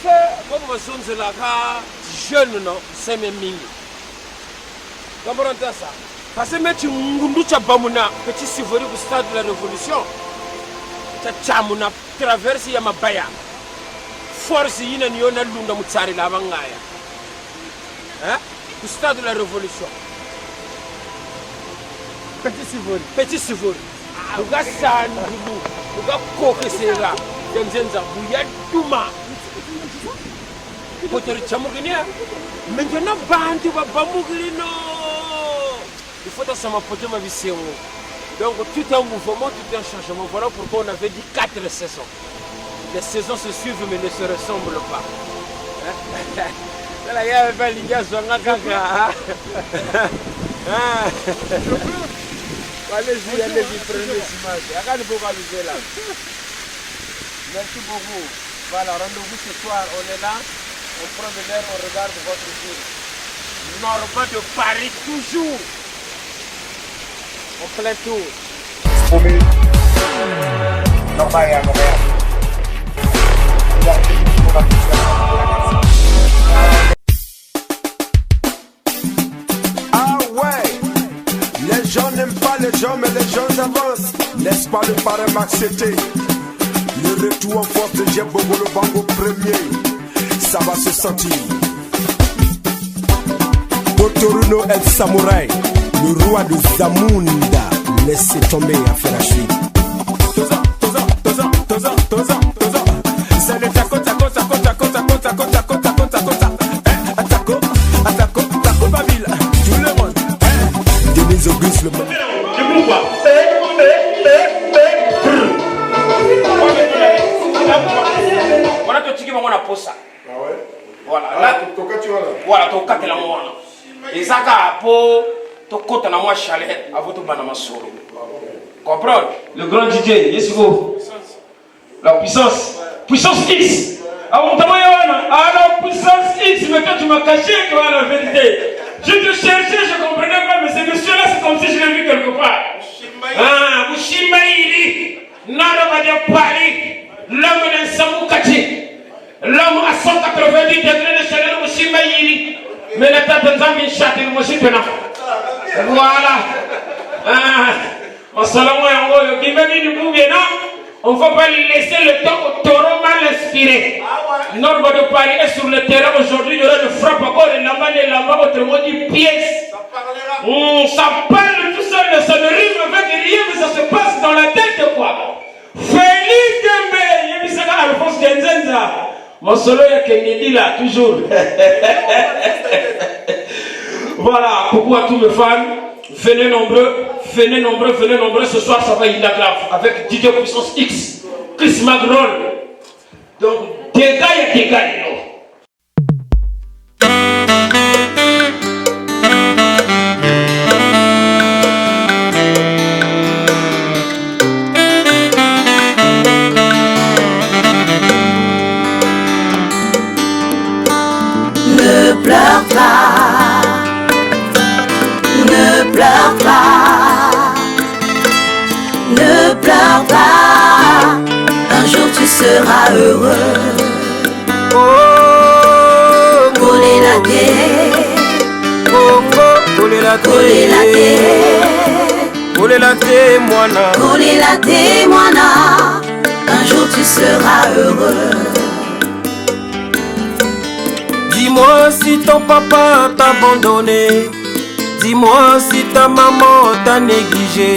C'est comme on sonne là, jeune, non? C'est même ming. Comment on entend ça? Parce que tu as petit Sivori au stade de la Révolution. Tu as traversé Yamabaya. Force Yina Niona Lunda Mutsari la Mangaya. Au stade de la Révolution. Petit Sivori. Petit Sivori. Uga Sandu. Uga Koke Sera. Denzenza Bouya Douma. Potori Chamugini. Maintenant, Bantu Bamugino. Il faut que ça m'apporte ma vie. Donc tout un mouvement, tout un changement. Voilà pourquoi on avait dit 4 saisons. Les saisons se suivent mais ne se ressemblent pas. Allez-y, allez-y, prenez les images. Merci beaucoup. Voilà, rendez-vous ce soir. On est là, on prend de l'air, on regarde votre film. Norba de Paris, toujours. En plein tour. Ah ouais, les gens n'aiment pas les gens, mais les gens avancent. N'est-ce pas le parrain Maxete? Le retour en force de Djebogolo Bango premier, ça va se sentir. Totoruno El Samouraï, le roi de Zamunda, laissez tomber à faire la suite. C'est le taco, taco, taco, taco, taco, taco, taco, taco, taco, taco, taco, taco, Babila, tout le monde. Denise Auguste, le monde. Voilà, tu dis que on a posé ça. Voilà, là, voilà, tu as la moi. Et ça, pour tu comptes dans moi chalet, à votre banama solo. Comprends? Le grand DJ, yes, go. La puissance. Puissance X. Ah, la puissance X, mais toi tu m'as caché, toi, la vérité. Je te cherchais, je ne comprenais pas, mais ce monsieur-là, c'est comme si je l'ai vu quelque part. Ah, Mushimaïri, Naraba de Paris, l'homme d'un Samoukati, l'homme à 190 degrés de chaleur, Mushimaïri, mais la tête de Zambie chatte, le Moshipena. Voilà. Ah, en salon, on ne va pas laisser le temps au taureau mal inspiré. Norba de Paris est sur le terrain aujourd'hui, il y aura une frappe encore, et là-bas, autrement dit pièce. Ça parle tout seul, ça ne rime avec rien, mais ça se passe dans la tête, quoi. Félix Dembe, Yébisaka Alphonse Genzenza. Mon solo, il y a Kennedy là, toujours. Voilà, coucou à tous mes fans. Venez nombreux, venez nombreux, venez nombreux. Ce soir, ça va être la grave avec DJ Puissance X, Chris Magrol. Donc, dégâts et dégâts. Ne pleure pas. pleure pas, ne pleure pas, un jour tu seras heureux. Oh, Golé la terre, Golé la Golé la terre, Golé la terre, moana, Golé la terre, moana, un jour tu seras heureux. Dis-moi si ton papa t'a abandonné, dis-moi si ta maman t'a négligé,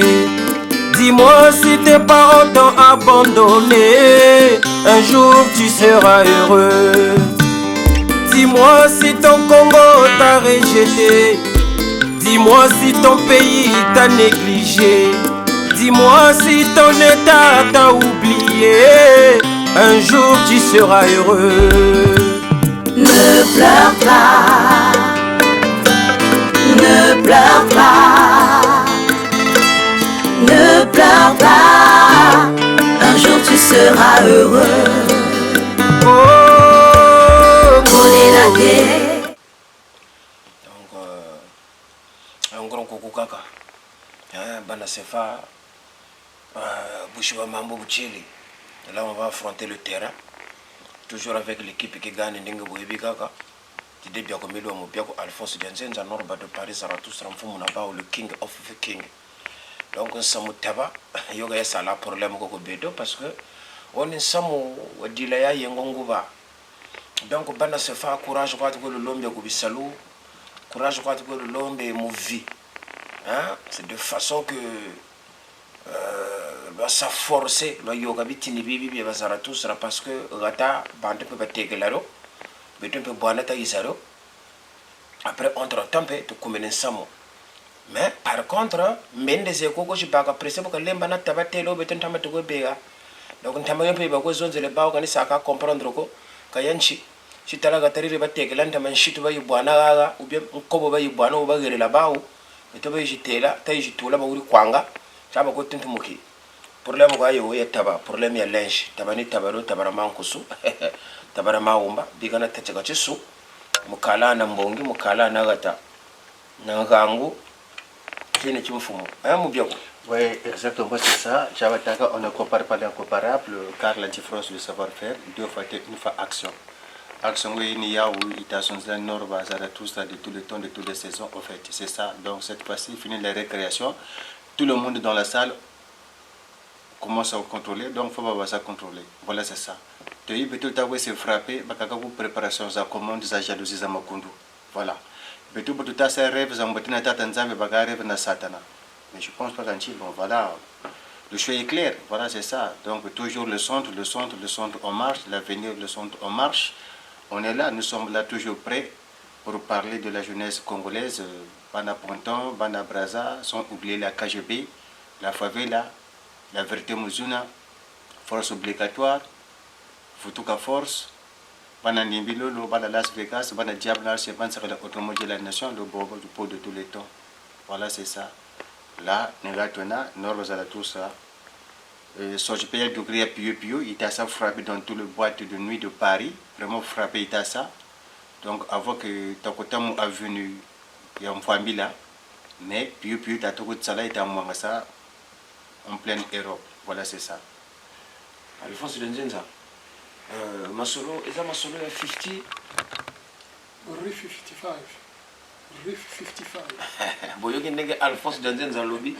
dis-moi si tes parents t'ont abandonné, un jour tu seras heureux. Dis-moi si ton Congo t'a rejeté, dis-moi si ton pays t'a négligé, dis-moi si ton état t'a oublié, un jour tu seras heureux. Ne pleure pas, ne pleure pas, ne pleure pas, un jour tu seras heureux. Oh, Golé la terre. Donc, un grand coucou kaka. Bana Sefa, Bouchiba Mambo Bouchili. Là, on va affronter le terrain. Toujours avec l'équipe qui gagne Ndingo Boyebi Kaka. Qui débute comme Milo Mobiako, Alphonse Dianzenza, Norba de Paris, Zarathustra, Mfumunaba, le King of the King. Donc, on s'est Taba, Yoga est à la problème Koko Bedo parce que on est Samu, Dilaya Yengonguba. Donc, Bana Sefa, courage, quoi, que le l'homme de Salou, courage, quoi, que le l'homme de Mouvi. C'est de façon que. Ça forcer le yoga bitini bibi Zarathustra parce que gata bande peut tegelaro beton peut bonata isaro après entre temps peut commener samo mais par contre mende ze koko jibaka presse pour que lemba na tabatelo beton tamato go bega donc ntamayo pe ba ko zonze le ba ko ni saka comprendre ko kayanchi chitala gatari ba tegelanda man shitu ba yibwana gaga ou bien kobo ba yibwana o ba gere la bawo beto ba jitela tay jitula ba uri kwanga chaba ko tuntumuki problème quoi yo ya taba problème ya linge tabani tabaro tabara mankusu tabara maumba bigana teteka chisu mukala na mbongi mukala na gata na gangu kine chimfumo aya mubyako. Oui, exactement, c'est ça. Jabataka, on ne compare pas l'incomparable car la différence de savoir-faire, deux fois une fois action. Action, oui, il y a où il y a son norme, Zarathustra de tous les temps, de toutes les saisons, en fait. C'est ça. Donc, cette fois-ci, fini la récréation. Tout le monde dans la salle commence à contrôler, donc il faut pas ça contrôler. Voilà, c'est ça. Tu as tout à fait frappé, vous préparation, ça commande, ça jalousie, ça makundu. Voilà. Mais tout à fait rêve, ça m'a dit, rêve na satana. Mais je pense pas qu'un bon, voilà. Le choix est clair, voilà, c'est ça. Donc, toujours le centre, on marche, l'avenir, le centre, on marche. On est là, nous sommes là toujours prêts pour parler de la jeunesse congolaise. Bana Ponton, Bana Braza, sans oublier la KGB, la favela, la vérité Muzuna, force obligatoire, Futuka Force, Bana Nimbilolo, Bana Las Vegas, Bana Diabla, c'est autrement dit la nation, le bobo du pot de tous les temps. Voilà, c'est ça. Là, Negatona, Nord Zarathustra, Sojpaya Dougria Pio, il t'a ça frappé dans tout le boîte de nuit de Paris, vraiment frappé, il t'a ça. Donc, avant que Takotamu a venu, il y a une famille là, mais Pio, t'as tout de ça là, il t'a moins ça. En pleine Europe, voilà, c'est ça. Alphonse Dianzenza, Masolo, est-ce que Masolo est 50? Rue 55. Rue 55. Bon, il y a Alphonse Dianzenza lobby.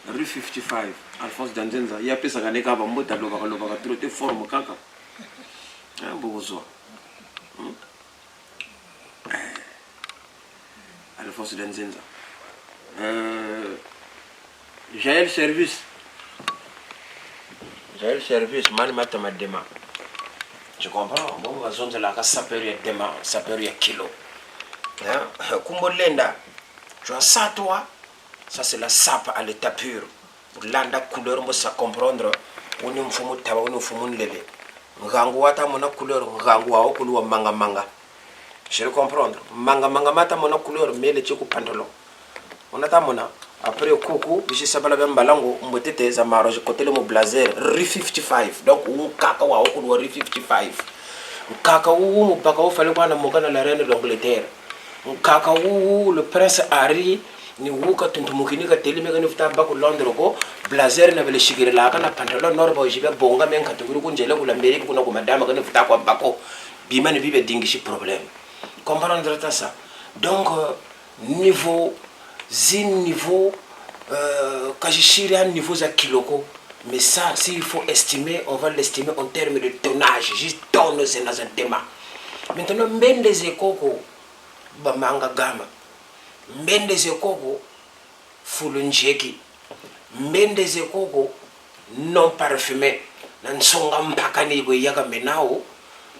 Rue 55. Alphonse Dianzenza. Il y a plus de gens qui ont été formés. Alphonse Dianzenza. Jaël Service, man matama dema. Tu comprends? Bon, la zone de la casse, ça peut y dema, ça peut y kilo. Kumbo lenda, tu as ça toi, ça c'est la sape à l'état pur. Landa couleur, on ça comprendre. On est un fumu taba, on est un fumu lele. Ngangu wata mona couleur, ngangu wa okulu manga manga. Je veux comprendre. Manga manga mata mona couleur, mais le tchoko pantalon. On a ta mona. Après coucou, je sais pas la même balango, on mettait des amarrages côté le mot blazer, rue 55. Donc, on cacao à rue 55. On cacao, on cacao fallait voir la reine d'Angleterre. On cacao, le prince Harry, ni wuka tuntumukini ka teli me ka ni futa ba ku Londres ko blazer na vele shigire la ka na pantalon nor ba jibe bonga men ka tuguru ku njele ku la Amerique kuna ku madama ka ni futa kwa bako bima ni bibe dingishi problème comprendre ça donc niveau quand je suis à un niveau de kiloko, mais ça, s'il faut estimer, on va l'estimer en termes de tonnage, juste tonnes c'est dans un thème. Maintenant, même des écos, bamanga gama, même des écos, fulunjeki, même des écos non parfumés, nan songa mpakani bo yaga menao,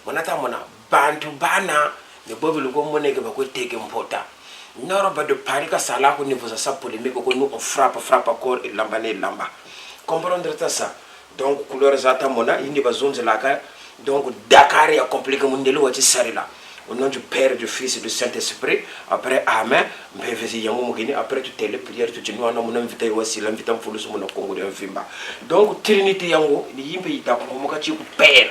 monata mona, bantu bana, ne bobi lugo moneke bako teke mpota. Noroba de Paris, ça là, au niveau de sa polémique, nous on frappe encore et lamba. Comprendre ça. Donc, couleur zata mona, il n'y a pas zone de la carte. Donc, Dakar a compliqué mon délo à Tissarila. Au nom du Père, du Fils et du Saint-Esprit. Après, Amen. Mais vas-y, Yamogini. Après, tu t'es les prières, tu dis, nous, on a invité aussi, l'invitant pour le monde au Congo de Vimba. Donc, Trinité Yango, il y a un pays d'Akomokati Père.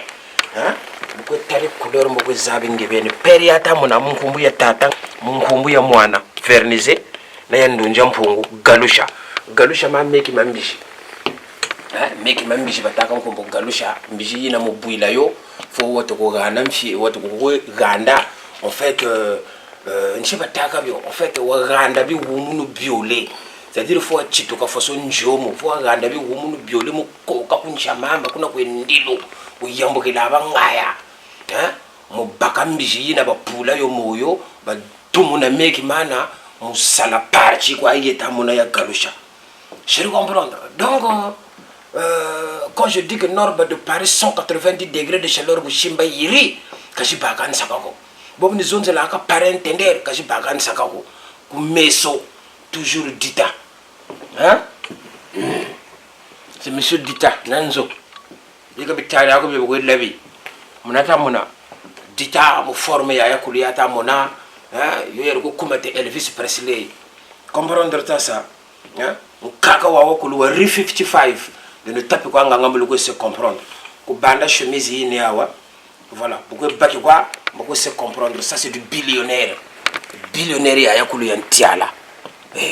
Hein? Beaucoup de couleurs, beaucoup de zabingi. Periata, mon amour, kumbu ya tata, mon kumbu ya mwana. Vernisé, na ya ndunja mpungu, galusha ma meki mambishi. Meki mambishi bataka mkumbu galusha, mbishi yina mubuila yo, fo watu kuganda mfi, watu kuganda, en fait, nchi bataka bio, en fait, waganda bi wumunu biole. C'est-à-dire, faut chituka faso njomo, faut waganda bi wumunu biole, mu koka kuncha mamba, kuna kwe ndilo, uyambo kilaba ngaya. Mu baka mbishi yina bapula yo moyo, tout le monde mec mana musala parti quoi il est à mon ya galusha. Je comprends. Donc quand je dis que Norba de Paris 190 degrés de chaleur bushimba yiri kaji bagan sakako. Bob ni zone la ka parentender kaji bagan sakako. Ku meso toujours Dita. Hein? C'est monsieur Dita nanzo. Yika bitaya ko be ko labi. Munata muna Dita mo forme ya kuliyata mona. Yo ko kumate Elvis Presley comprendre ça kaka wa wakulu wa 55 de ne taper quoi ngamba ko se comprendre ko banda chemise yi ne awa voilà beaucoup baki quoi beaucoup se comprendre ça c'est du billionnaire ya yakulu yantiala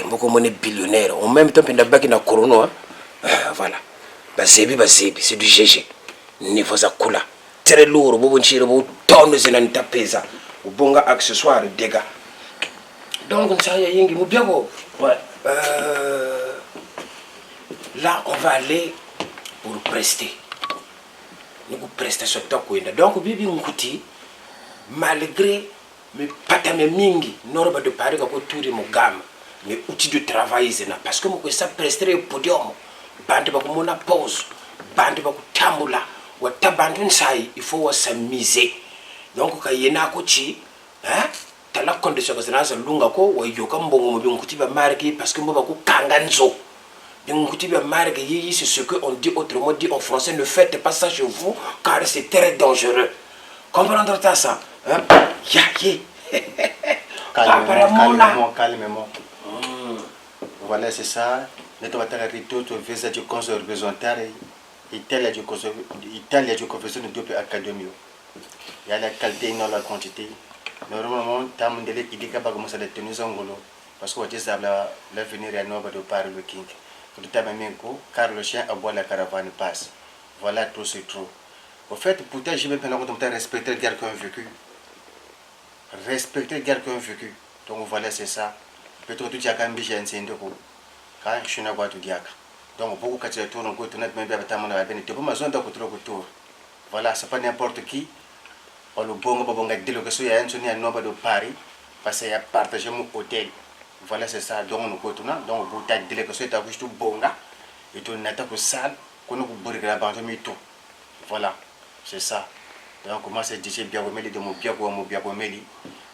beaucoup moné billionnaire en même temps penda baki na corono voilà basebi c'est du GG niveau za kula très lourd bobo nchire bo tonne zinanta pesa bonga accessoire dégâts. Donc ça y a yingi mubiago. Ouais. Là on va aller pour prester. Nous prester ce temps quoi. Donc bibi nguti malgré mes patame mingi norba de Paris ko touri mo gam mais outil de travail zena parce que mo ko ça prester podium bande ba ko mona pause bande ba ko tambula wa tabandu sai il faut s'amuser. Donc quand il y a coach t'as la condition que c'est un lunga ko wa yoka mbongo mo bien kutiba marque parce que mo ba ko kanganzo bien kutiba marque yi c'est ce que on dit autrement dit en français ne faites pas ça chez vous car c'est très dangereux comprendre ça ya ye calmement voilà c'est ça ne doit pas arrêter tout visa du conseil représentaire Italia du confession de deux académies. Il y a la qualité et non la quantité. Normalement, tam de l'équipe qui va commencer à tenir son boulot parce que tu sais l'avenir est noble de par le king. Tout à même coup, car le chien aboie la caravane passe. Voilà tout c'est trop. Au fait, peut-être je vais prendre le temps de respecter le gars qu'on vécu. Respecter le gars qu'on vécu. Donc voilà c'est ça. Peut-être que tu as quand même bien enseigné de coup. Quand je suis n'avoir tout diacre. Donc beaucoup quand tu tournes en côté net même avec ta main à la tu peux m'attendre d'un côté autour. Voilà, c'est pas n'importe qui. On le bon gars délocation il y a un sonné à nombre de Paris parce qu'il y a partagé mon hôtel. Voilà c'est ça donc on côté là donc vous t'as délocation tu as vu tout bon gars et tu n'as pas que salle qu'on nous bourre la bande mais tout. Voilà, c'est ça. Donc moi c'est DJ Biagomeli de mon Biagomeli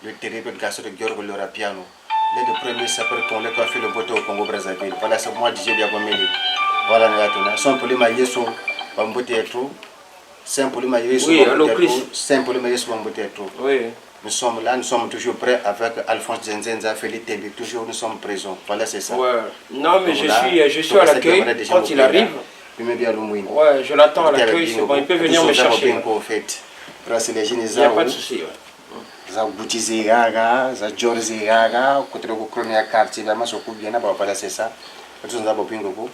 le terrible garçon de Giorgio Lora Piano. Les deux premiers sapeurs qu'on a fait le vote au Congo Brazzaville. Voilà, c'est moi DJ Biagomeli. Voilà, nous avons son problème à Yeso, Bamboté et tout. C'est un problème à Yeso, c'est un problème à Yeso, Bamboté et tout. Oui. Nous sommes là, nous sommes toujours prêts avec Alphonse Zenzenza, Félix Tembi, toujours nous sommes présents. Voilà, c'est ça. Ouais. Non, mais je suis à l'accueil quand il arrive. Ouais, je l'attends à l'accueil, c'est bon, il peut venir me chercher. Il n'y a pas de souci. za butize gaga za jorze gaga kutro ko kronia quartier ba maso ku bien ba pala c'est ça tout ça ba pingo ko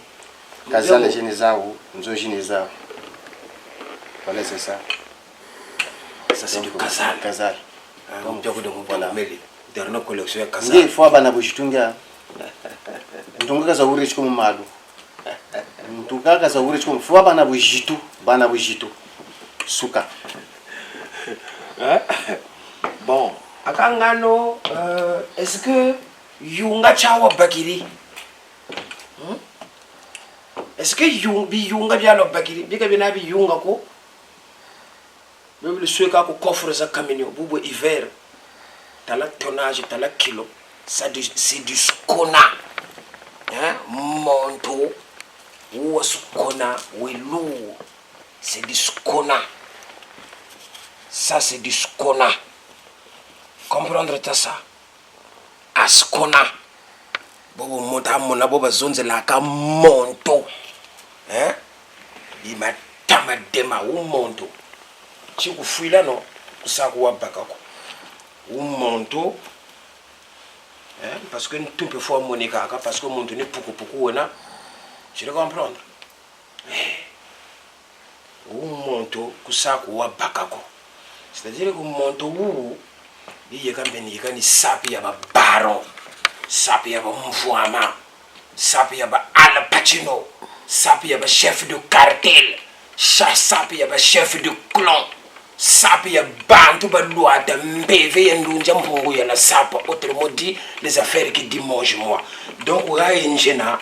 kazale jene zao nzo jene zao voilà c'est ça c'est du kazal donc tu as de voilà meli dernière collection kazal ngi fo bana bushitunga ntunga za uri chiko malu ntunga za uri chiko fo bana bujitu suka bon akangano est-ce que yunga chawa bakiri est-ce que yunga byalo bakiri bika bina bi yunga ko même le sueka ko coffre za camion bubo hiver tala tonnage tala kilo ça c'est du skona hein monto ou skona ou lourd c'est du skona. Ça c'est du skona. Comprendre ça? Askona. Bobo monta mona boba zonze la ka monto. Hein? Il m'a tamadema ou monto. Si vous fouillez là non, ça quoi bakako. Ou monto. Hein? Parce que tout peut faire monika parce que monto ne poukou na. Je le comprendre. Ou monto ça quoi bakako. C'est-à-dire que mon tour, il y a quand même sapi ya baron, sapi ya mvouama, sapi ya Al Pacino, sapi ya chef de cartel, sapi ya chef de clan, sapi ya bantu ba loi de mbv ya ndunja mpungu ya la sapa, autrement dit les affaires qui dimangent moi. Donc là ingéna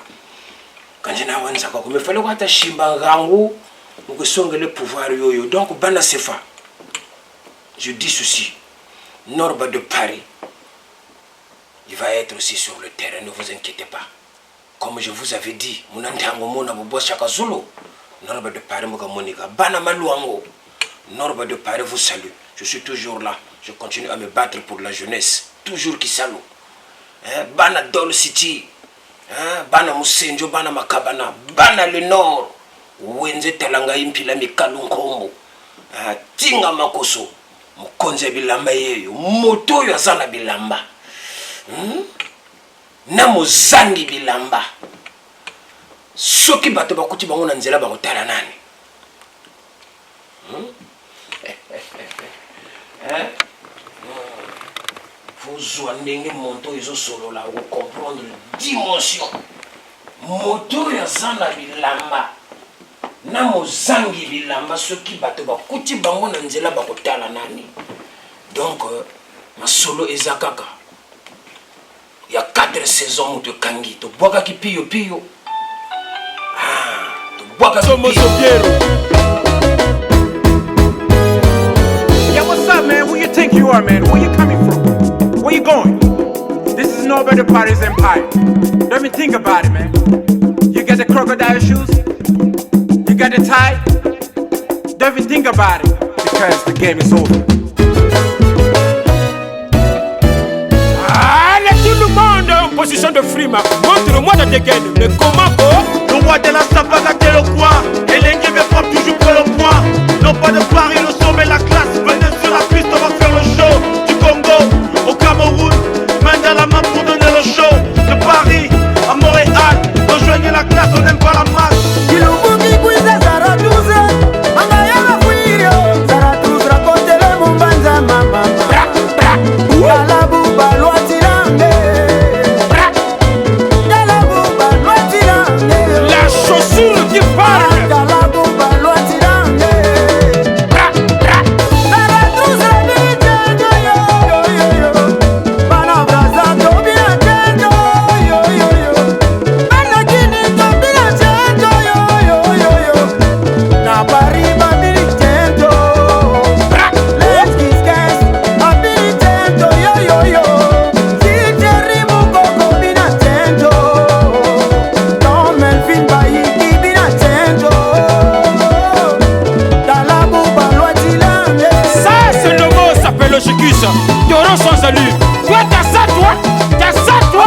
quand je n'ai pas ça comme il fallait que shimba rangu ou que songe le pouvoir yoyo. Donc bana sefa. Je dis ceci, Norba de Paris, il va être aussi sur le terrain, ne vous inquiétez pas. Comme je vous avais dit, Norba de Paris, Norba de Paris vous salue. Je suis toujours là, je continue à me battre pour la jeunesse, toujours qui salue. Bana Dol City, Bana Musenjo, Bana Makabana, Bana le Nord, Wenze Talanga Impila Mikalunkombo, Tinga Makoso. Mukonze bilamba yeyo moto yo azana bilamba na mozangi bilamba soki bato bakuti bango na nzela bakotala nani vous ndenge moto ezo solola ko comprendre dimension moto yo azana bilamba na mozangi bilamba soki bato bakuti bango na nzela bakotala nani. Donc ma solo ezakaka il y a 4 saisons de kangi to boka ki piyo to boka Somo Sopiero. Yeah, what's up, man? Who you think you are, man? Where you coming from? Where you going? This is Norba de Paris Empire. Don't even think about it, man. You got the crocodile shoes? You got the tie? Don't even think about it, because the game is over. Allez tout le monde en position de frima. Montre-moi de dégaine. Mais comment le roi de la Sapaga est le roi. Et l'Engue me frappe toujours pour le point. Non pas de Paris, le sommet, la classe. Venez sur la piste, on va faire le show. Du Congo au Cameroun, main dans la main pour donner le show. De Paris à Montréal, rejoignez la classe, on n'aime pas la masse. la chaussure qui parle. Taureau sans allure. Toi, t'as ça, toi. T'as ça, toi.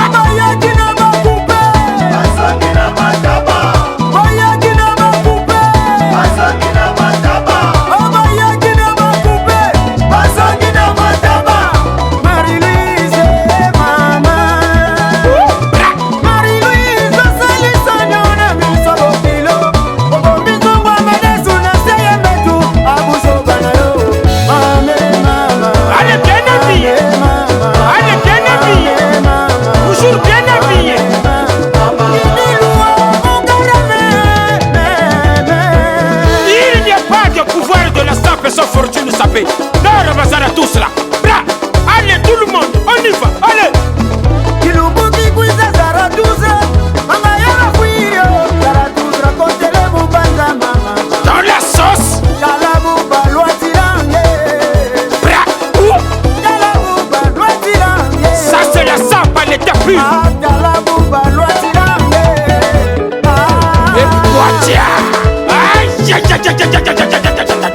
Alors, bazar tous là. Bra. Allez, tout le monde, on y va. Allez. Dans la sauce. Ça c'est la samba, l'état pur. Et Boatia. Aïe, aïe, aïe, aïe, aïe, aïe, aïe, aïe, aïe.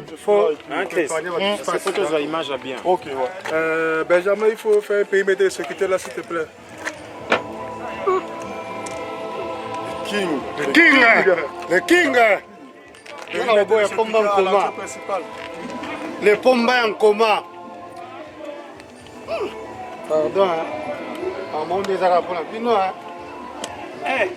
Il faut que la image a bien. Ok, ouais. Benjamin, il faut faire un périmètre de sécurité là, s'il te plaît. King. Le King. Le King. Le Pomba en coma. Pardon. Un monde des Arabes pour la pino. Eh.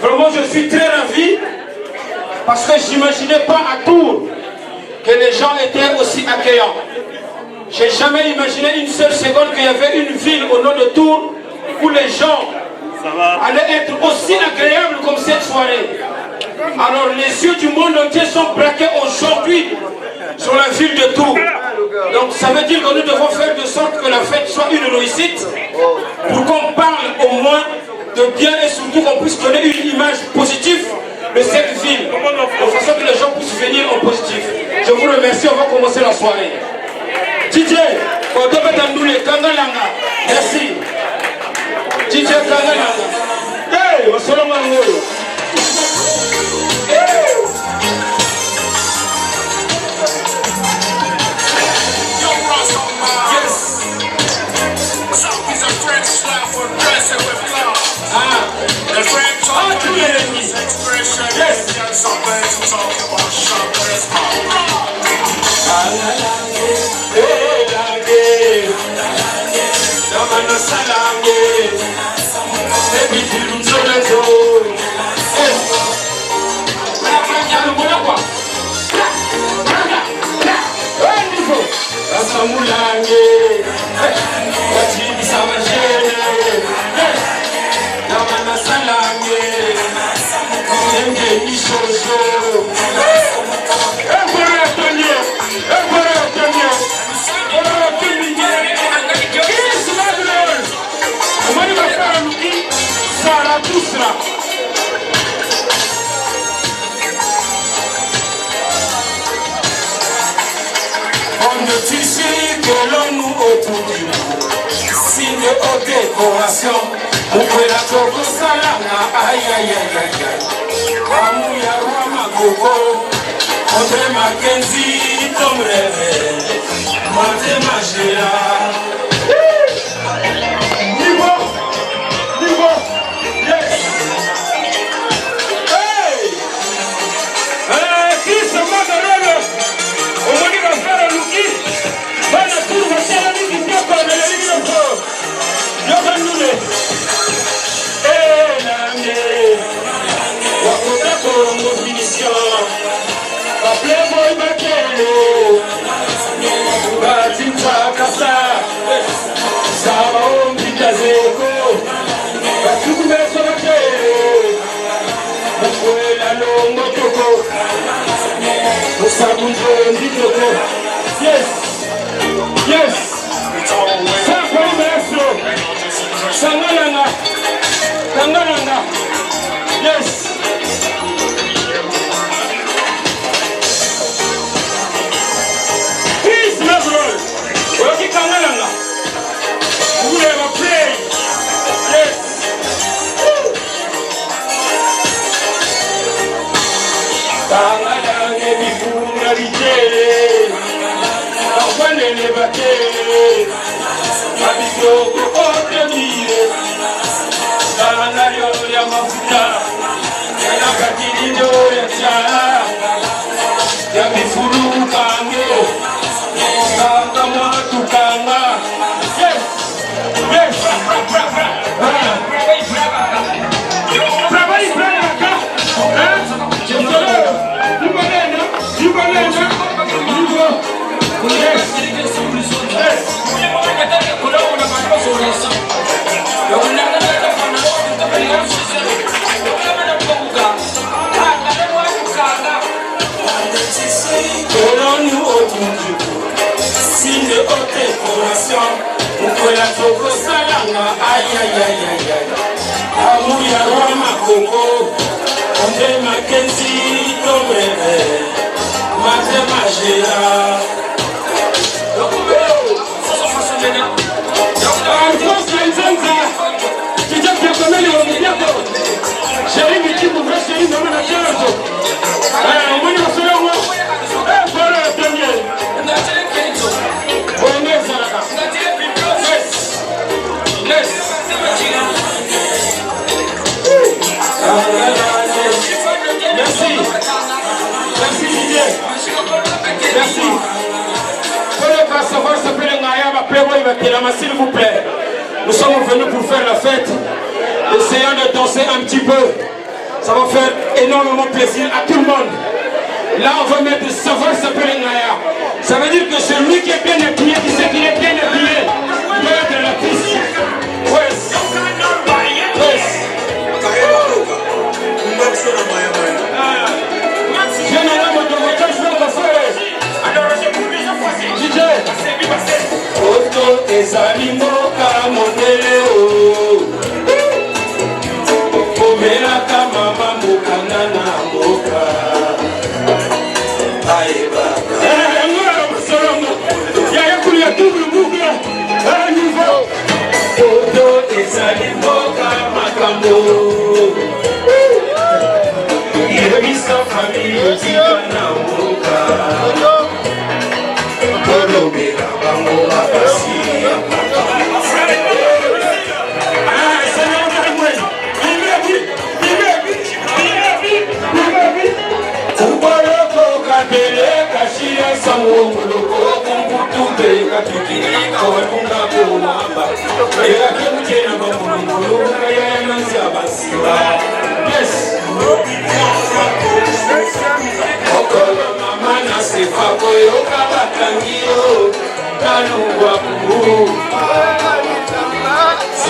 Vraiment, je suis très ravi parce que je n'imaginais pas à Tours que les gens étaient aussi accueillants. J'ai jamais imaginé une seule seconde qu'il y avait une ville au nom de Tours où les gens allaient être aussi agréables comme cette soirée. Alors les yeux du monde entier sont braqués aujourd'hui sur la ville de Tours. Donc ça veut dire que nous devons faire de sorte que la fête soit une réussite pour qu'on parle au moins de bien et surtout qu'on puisse donner une image positive de cette ville, de façon que les gens puissent venir en positif. Je vous remercie, on va commencer la soirée. DJ, merci. DJ Kangalanga. Hey, The French are the expression. Yes. Some birds who talk about shoppers. On ne tisse que l'on nous autour du monde. Signe aux décorations. On peut la coco salama. Aïe aïe aïe aïe aïe. Amouya Rama Coco. André Mackenzie, Tom Rêve. Maté Magéa. Playboy Bakelo, Batinta Kasa. S'il vous plaît, nous sommes venus pour faire la fête. Essayons de danser un petit peu. Ça va faire énormément plaisir à tout le monde. Là, on va mettre savoir s'appeler Naya. Ça veut dire que celui qui est bien habillé, qui sait qu'il est bien habillé, doit être la piste. ezali mboka mondele o omelaka mama mokanda na mboka ayebaka yayakulia double boucle à niveau oto ezali mboka makambo yebisa famille otika na mboka kolobela bango makasi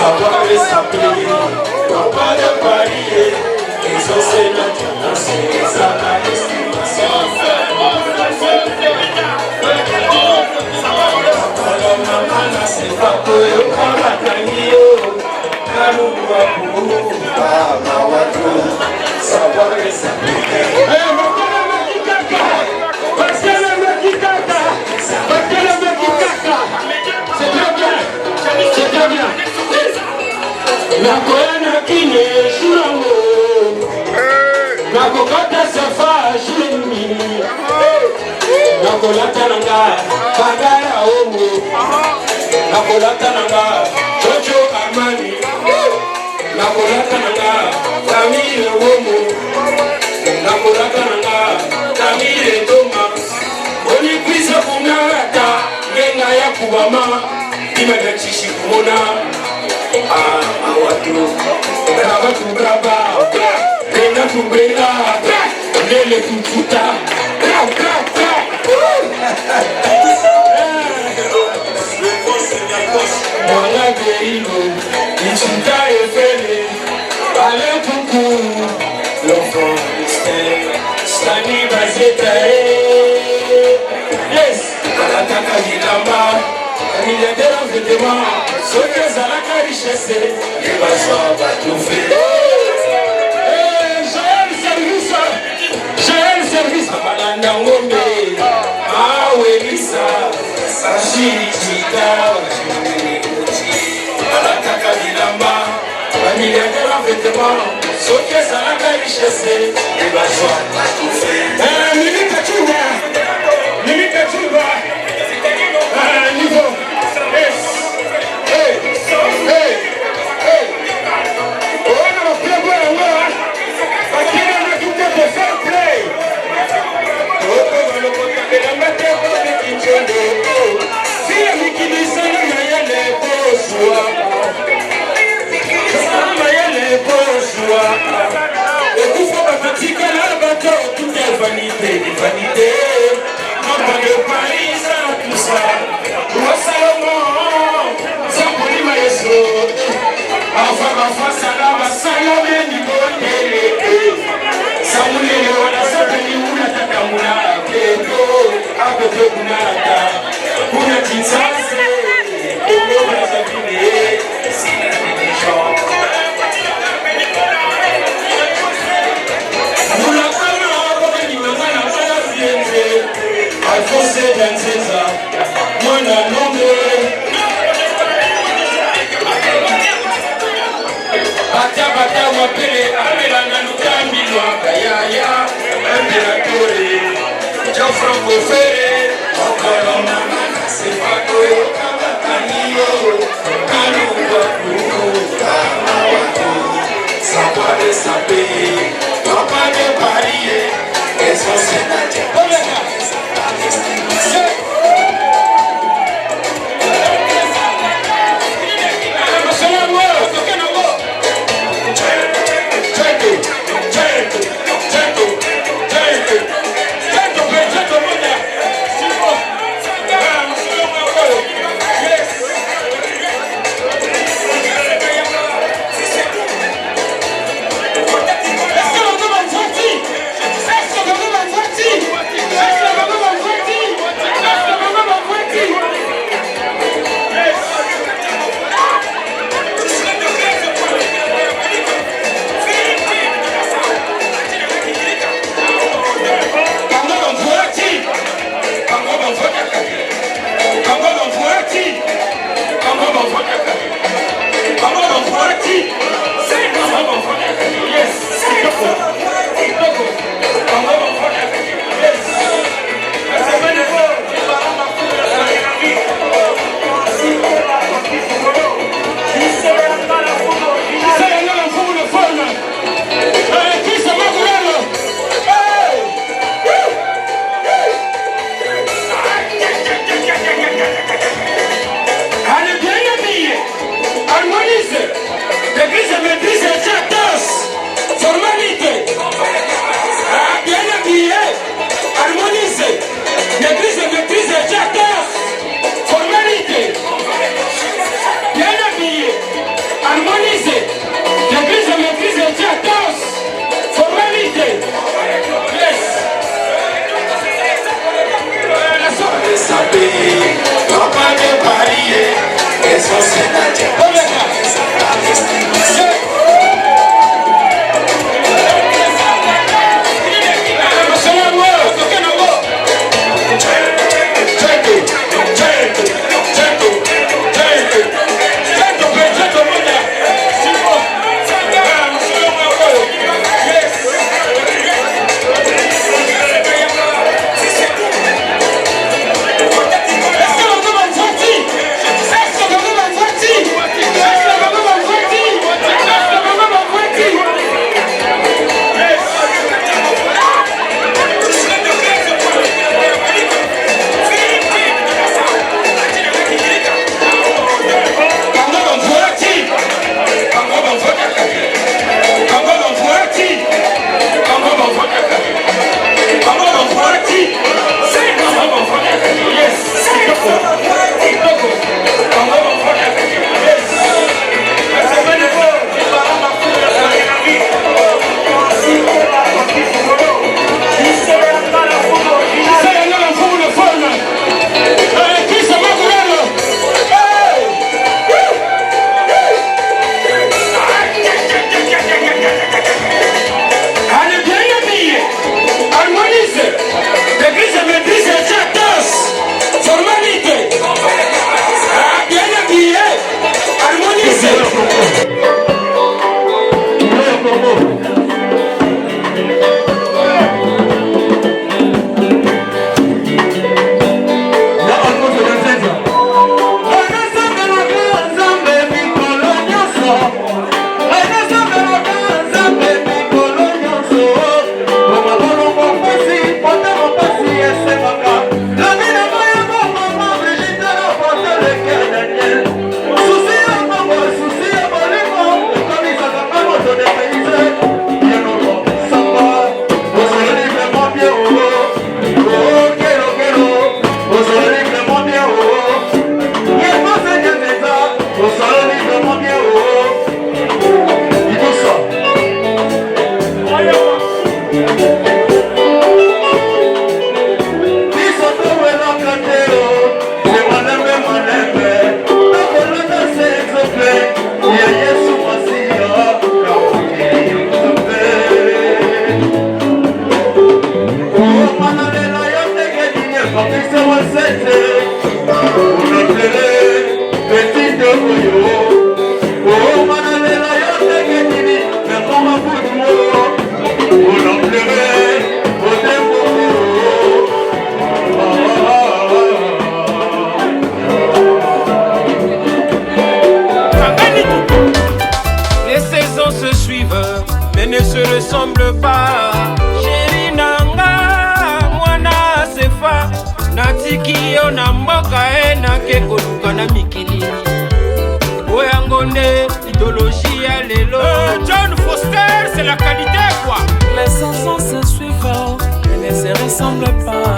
savoir et s'appeler, non pas de parier, exaucer notre pensée, ça a l'estimation. Maman, c'est pas pour eux, quand la canille, quand nous voyons, savoir et s'appeler. Nakoyana kine shurango nakokata safa shumi nakolata nanga bagara omo nakolata nanga chocho amani nakolata nanga kamile omo nakolata nanga kamile toma oni kwisa kunarata ngenga ya kubama imadachishi kumona awatu rabatu braba rena tubrela lele tufuta mwana geilo ichuta efele ale kuku l'enfant mystère stani bazeta yes alataka bilamba milliardaire en vêtements, ceux qui ont la richesse, les besoins va trouver. J'ai le service, Amalanda Ngombe, Awelisa, Sashi Chita, Alataka Bilamba, un milliardaire en vêtements, ceux qui ont la richesse, les besoins va trouver. Mimi Kachuba, niveau Est-ce que Oyangonde, idéologie ya lelo. John Foster, c'est la qualité quoi. Les saisons se suivent et ne se ressemblent pas.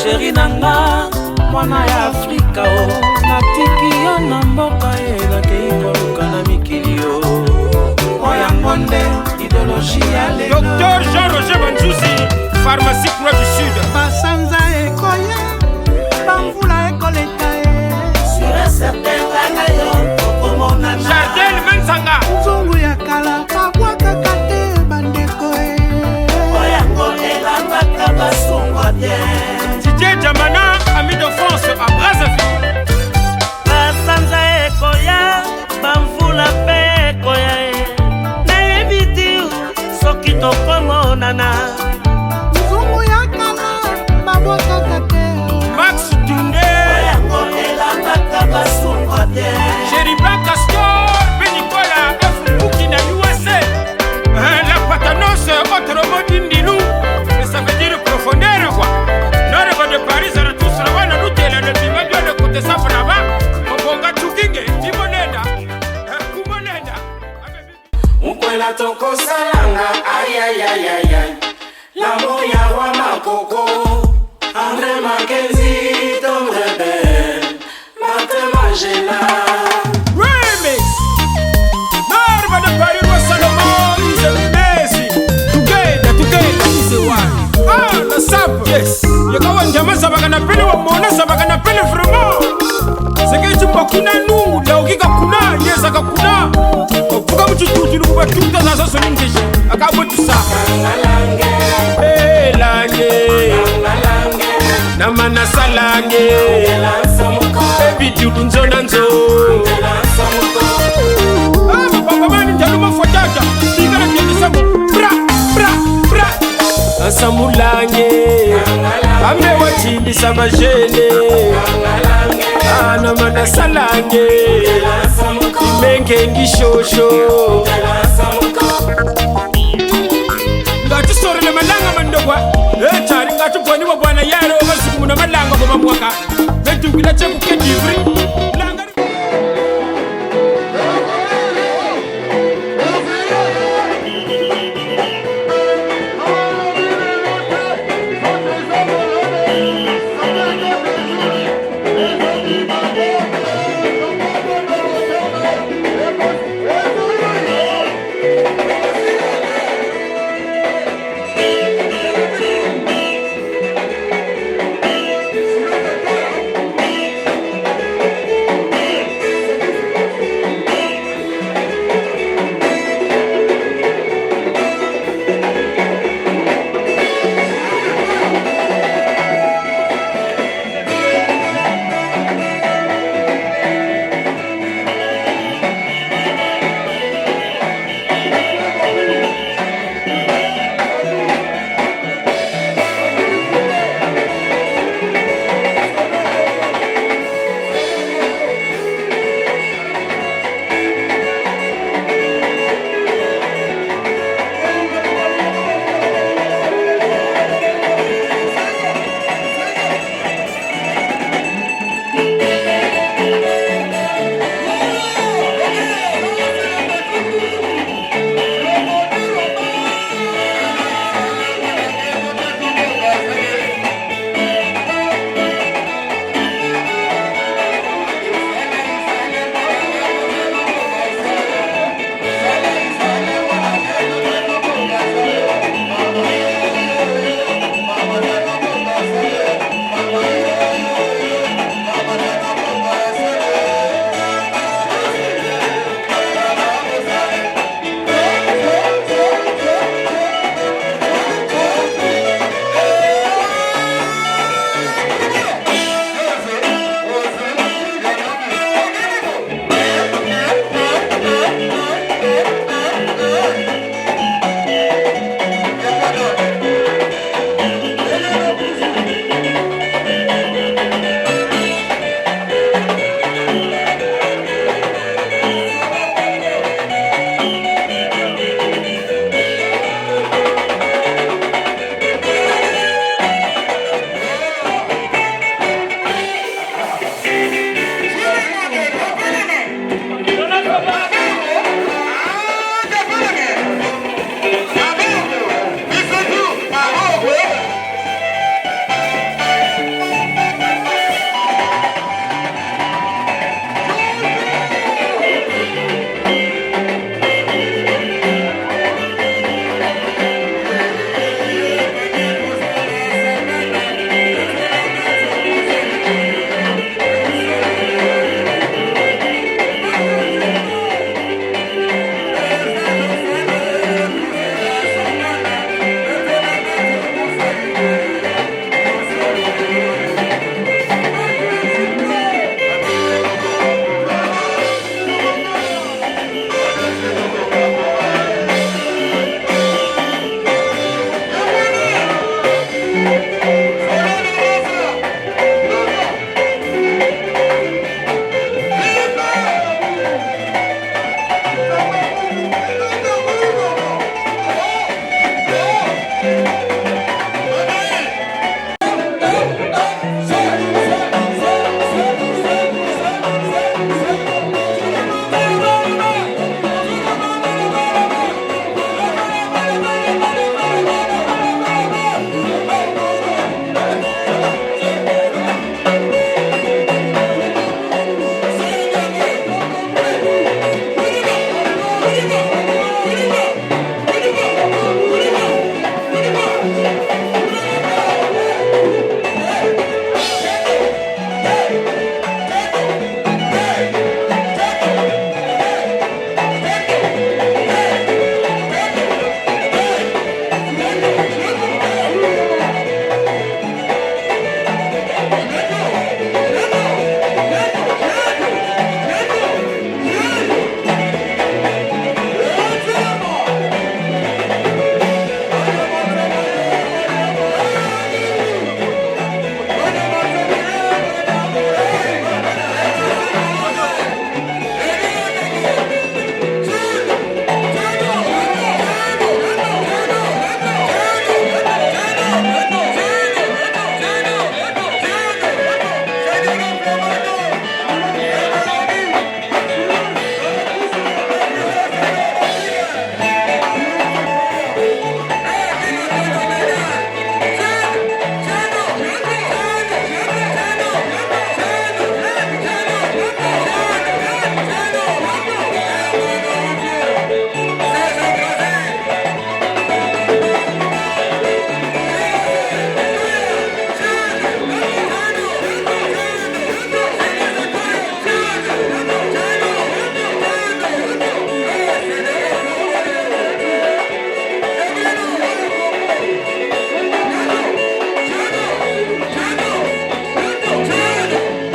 Chéri nanga, mwana ya Afrika o. Natiki yo na mboka ye nakei koluka na mikili yo. Oyangonde, idéologie ya lelo. Docteur Jean-Roger Banzouzi, pharmacie Croix du Sud. Basanza ekoya, bamvula ekoleka ye. Sur un certain ragayo, okomonana. Jardel Menzanga. Nzungu ya kala, babwakaka te bandeko e. Oyango elambaka basungwa bien. Didier Diamana, ami de France à Brazzaville. Basanza ekoya, bamvula pe ekoya e. Nayebi ti soki tokomonana. Nzungu ya kala, babwakaka te. Max Dundé. Oyango elambaka basungwa bien. Chériba Castor, Benicola, F. Boukina USA. La Patanos, autre mot d'Indilou. Et ça veut dire profondeur quoi. Nord de Paris, ça tous la voie, nous t'es là, le bimba, le côté ça, là-bas. Mbonga Tukinge, Timonenda, Kumonenda. Mkwela toko salanga, aïe aïe aïe aïe aïe. L'amour ya wa makoko, André Mackenzie, Tom Rebel, Martin Magela. Remix! Nord de Paris, Roi Salomon, is amazing. Together, is a one. Ah, le sap, yes. Yakawa njama sabagana pele wa mona sabagana pele vraiment. Seke chupakina nungu, laukika kuna, yesa kakuna. Okuka mchututu nukuba tuta za soso ningeshi. Akabo tusa. Hey, lange. Namana salange. Baby dudu nzo nanzo. Ah, papa mani njaluma fwajaja. Tigara kyekisamu. Bra, bra, bra. Asamulange. Ambe wachimbisa majene. Namana salange. Imenge ngishosho. Ngati sori le malanga mandogwa. Chari ngati pwani wa bwana yaro. Wasiku muna malanga kwa mwaka. Betu kila cheku kedivri.